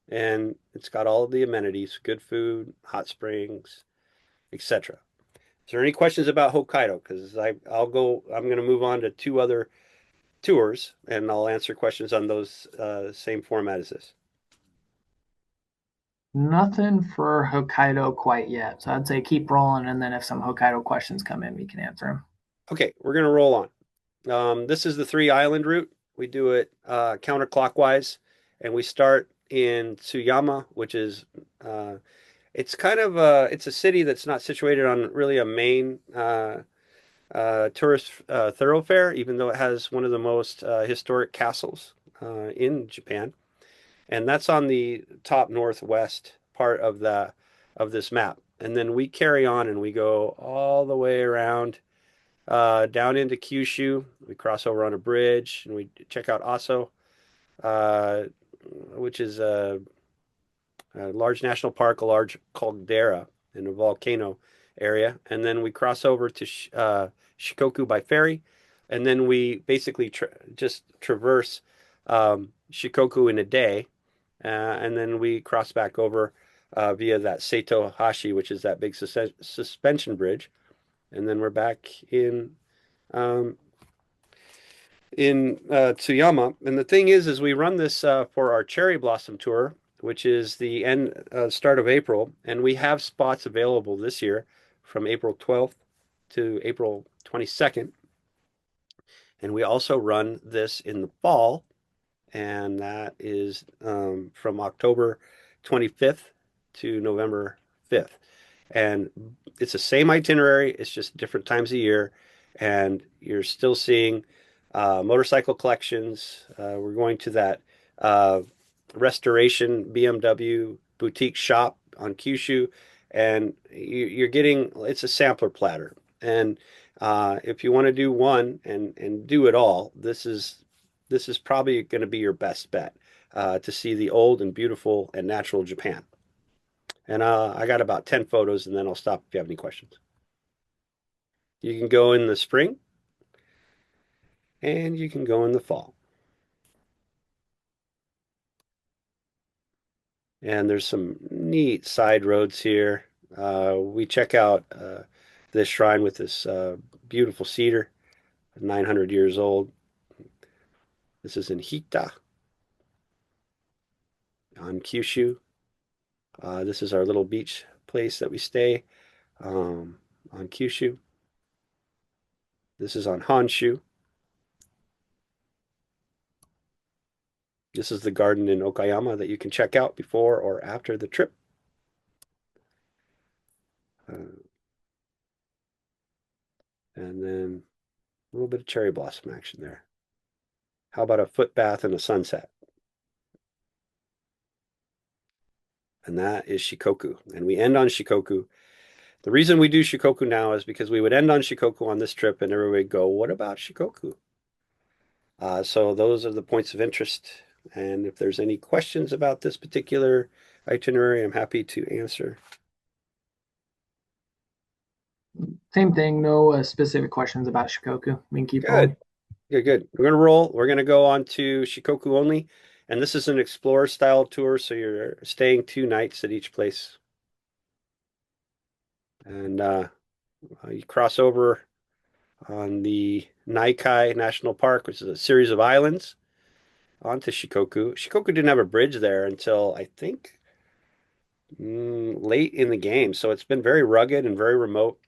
And it's got all of the amenities, good food, hot springs, etc. Is there any questions about Hokkaido? Because I'm going to move on to two other tours, and I'll answer questions on those same format as this. Nothing for Hokkaido quite yet. So I'd say keep rolling, and then if some Hokkaido questions come in, we can answer them. Okay, we're going to roll on. This is the three island route. We do it counterclockwise, and we start in Tsuyama, which is it's kind of it's a city that's not situated on really a main tourist thoroughfare, even though it has one of the most historic castles in Japan, and that's on the top northwest part of the of this map. And then we carry on and we go all the way around down into Kyushu. We cross over on a bridge and we check out Aso, uh, which is a large national park, a large caldera in a volcano area. And then we cross over to Shikoku by ferry. And then we basically just traverse Shikoku in a day. And then we cross back over via that Seto Hashi, which is that big suspension bridge. And then we're back um, in Tsuyama. And the thing is we run this for our cherry blossom tour, which is the start of April, and we have spots available this year from April 12th to April 22nd. And we also run this in the fall, and that is from October 25th to November 5th. And it's the same itinerary, it's just different times of year, and you're still seeing motorcycle collections. We're going to that uh, restoration BMW boutique shop on Kyushu, and you're getting it's a sampler platter. And if you want to do one and do it all, this is probably going to be your best bet to see the old and beautiful and natural Japan. And I got about 10 photos, and then I'll stop if you have any questions. You can go in the spring, and you can go in the fall. And there's some neat side roads here. We check out this shrine with this beautiful cedar, 900 years old. This is in Hita on Kyushu. This is our little beach place that we stay on Kyushu. This is on Honshu. This is the garden in Okayama that you can check out before or after the trip. And then a little bit of cherry blossom action there. How about a foot bath and a sunset? And that is Shikoku. And we end on Shikoku. The reason we do Shikoku now is because we would end on Shikoku on this trip and everybody would go, what about Shikoku? So those are the points of interest. And if there's any questions about this particular itinerary, I'm happy to answer. Same thing. No specific questions about Shikoku. We can keep rolling. Good. Good. We're going to roll. We're going to go on to Shikoku only. And this is an explorer style tour. So you're staying 2 nights at each place. And you cross over on the Naikai National Park, which is a series of islands, onto Shikoku. Shikoku didn't have a bridge there until I think late in the game. So it's been very rugged and very remote.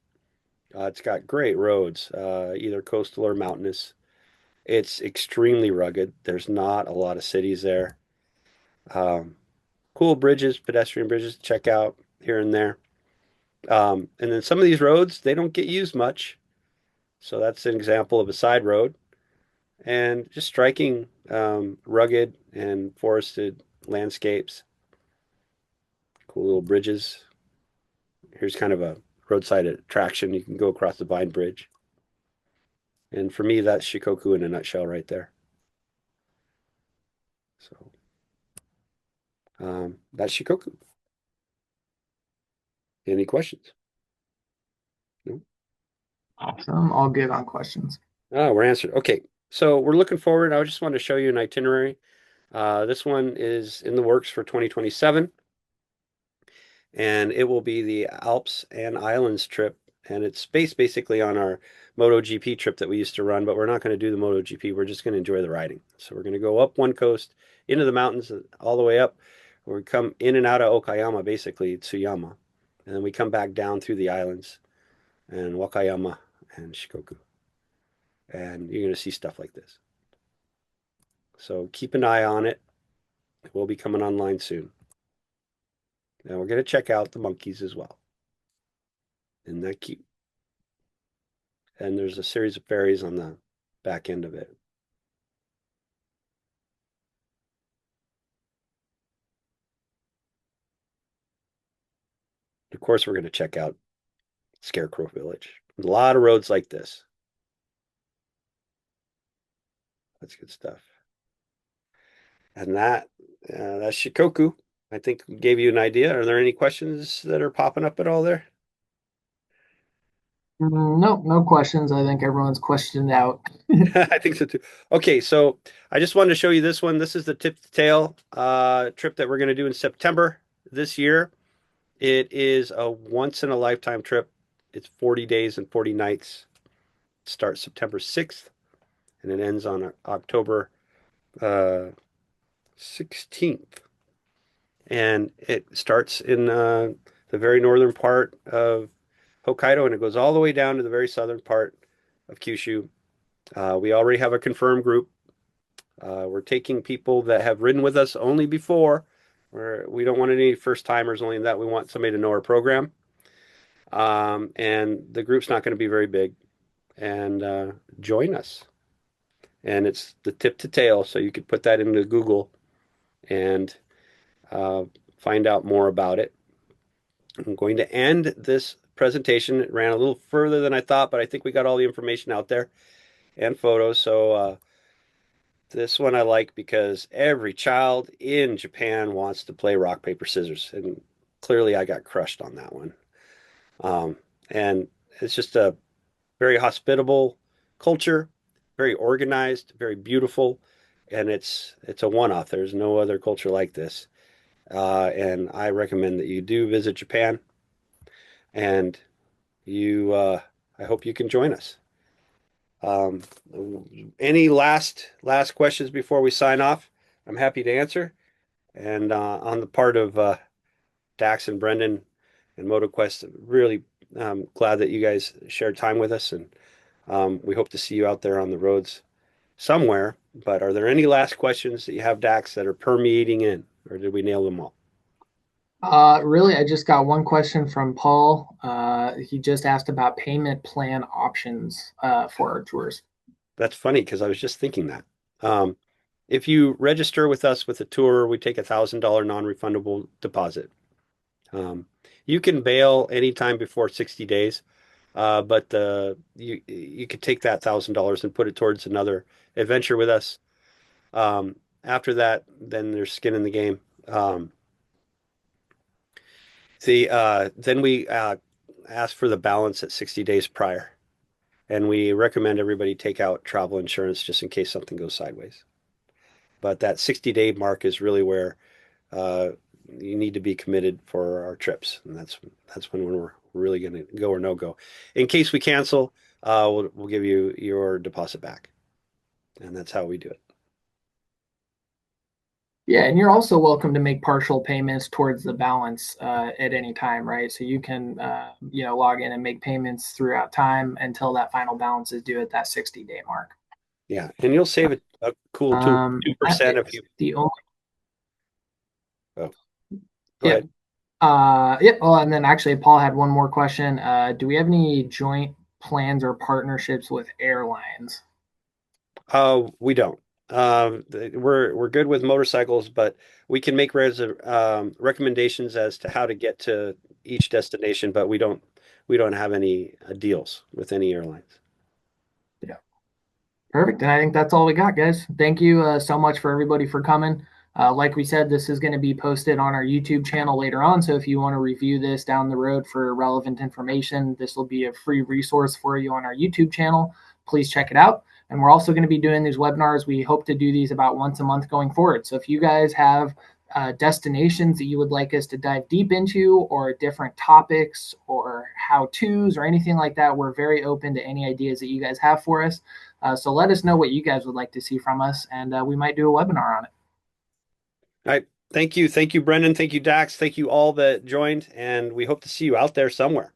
It's got great roads, either coastal or mountainous. It's extremely rugged. There's not a lot of cities there. Cool bridges, pedestrian bridges to check out here and there. And then some of these roads, they don't get used much. So that's an example of a side road. And just striking rugged and forested landscapes. Cool little bridges. Here's kind of a roadside attraction. You can go across the Vine Bridge. And for me, that's Shikoku in a nutshell right there. So That's Shikoku. Any questions? No? Awesome. All good on questions. Oh, we're answered. Okay. So we're looking forward. I just wanted to show you an itinerary. This one is in the works for 2027, and it will be the Alps and Islands trip. And it's based basically on our MotoGP trip that we used to run, but we're not going to do the MotoGP. We're just going to enjoy the riding. So we're going to go up one coast into the mountains all the way up. We come in and out of Okayama, basically Tsuyama, and then we come back down through the islands and Wakayama and Shikoku. And you're going to see stuff like this. So keep an eye on it. It will be coming online soon. And we're going to check out the monkeys as well. Isn't that cute? And there's a series of ferries on the back end of it. Of course, we're going to check out Scarecrow Village. A lot of roads like this. That's good stuff. And that's Shikoku. I think gave you an idea. Are there any questions that are popping up at all there? Nope, no questions. I think everyone's questioned out. I think so too. Okay, so I just wanted to show you this one. This is the tip to tail trip that we're going to do in September this year. It is a once in a lifetime trip. It's 40 days and 40 nights. It starts September 6th and it ends on October 16th. And it starts in the very northern part of Hokkaido and it goes all the way down to the very southern part of Kyushu. We already have a confirmed group. We're taking people that have ridden with us only before. We don't want any first timers, only that we want somebody to know our program. And the group's not going to be very big. And join us. And it's the tip to tail, so you could put that into Google and find out more about it. I'm going to end this presentation. It ran a little further than I thought, but I think we got all the information out there and photos. So this one I like because every child in Japan wants to play rock, paper, scissors. And clearly I got crushed on that one. And it's just a very hospitable culture, very organized, very beautiful, and it's a one-off. There's no other culture like this, and I recommend that you do visit Japan, and you. I hope you can join us. Um, any last questions before we sign off? I'm happy to answer. And on the part of Dax and Brendan and MotoQuest, really glad that you guys shared time with us, and we hope to see you out there on the roads somewhere. But are there any last questions that you have, Dax, that are permeating in, or did we nail them all? Really, I just got one question from Paul. He just asked about payment plan options for our tours. That's funny because I was just thinking that. Um, if you register with us with a tour, we take $1,000 non-refundable deposit. Um, you can bail anytime before 60 days, but you could take that $1,000 and put it towards another adventure with us. After that, then there's skin in the game. Then we ask for the balance at 60 days prior, and we recommend everybody take out travel insurance just in case something goes sideways. But that 60-day mark is really where uh, you need to be committed for our trips, and that's when we're really going to go or no go. In case we cancel, we'll give you your deposit back, and that's how we do it. Yeah, and you're also welcome to make partial payments towards the balance at any time, right? So you can, log in and make payments throughout time until that final balance is due at that 60-day mark. Yeah, and you'll save a cool 2% if you. The only. Oh, go Yeah. ahead. Yeah. Well, and then actually, Paul had one more question. Do we have any joint plans or partnerships with airlines? We don't. We're good with motorcycles, but we can make recommendations as to how to get to each destination, but we don't have any deals with any airlines. Yeah. Perfect. And I think that's all we got, guys. Thank you so much for everybody for coming. Like we said, this is going to be posted on our YouTube channel later on. So if you want to review this down the road for relevant information, this will be a free resource for you on our YouTube channel. Please check it out. And we're also going to be doing these webinars. We hope to do these about once a month going forward. So if you guys have destinations that you would like us to dive deep into, or different topics or how-tos or anything like that, we're very open to any ideas that you guys have for us. So let us know what you guys would like to see from us, and we might do a webinar on it. All right. Thank you. Thank you, Brendan. Thank you, Dax. Thank you all that joined, and we hope to see you out there somewhere.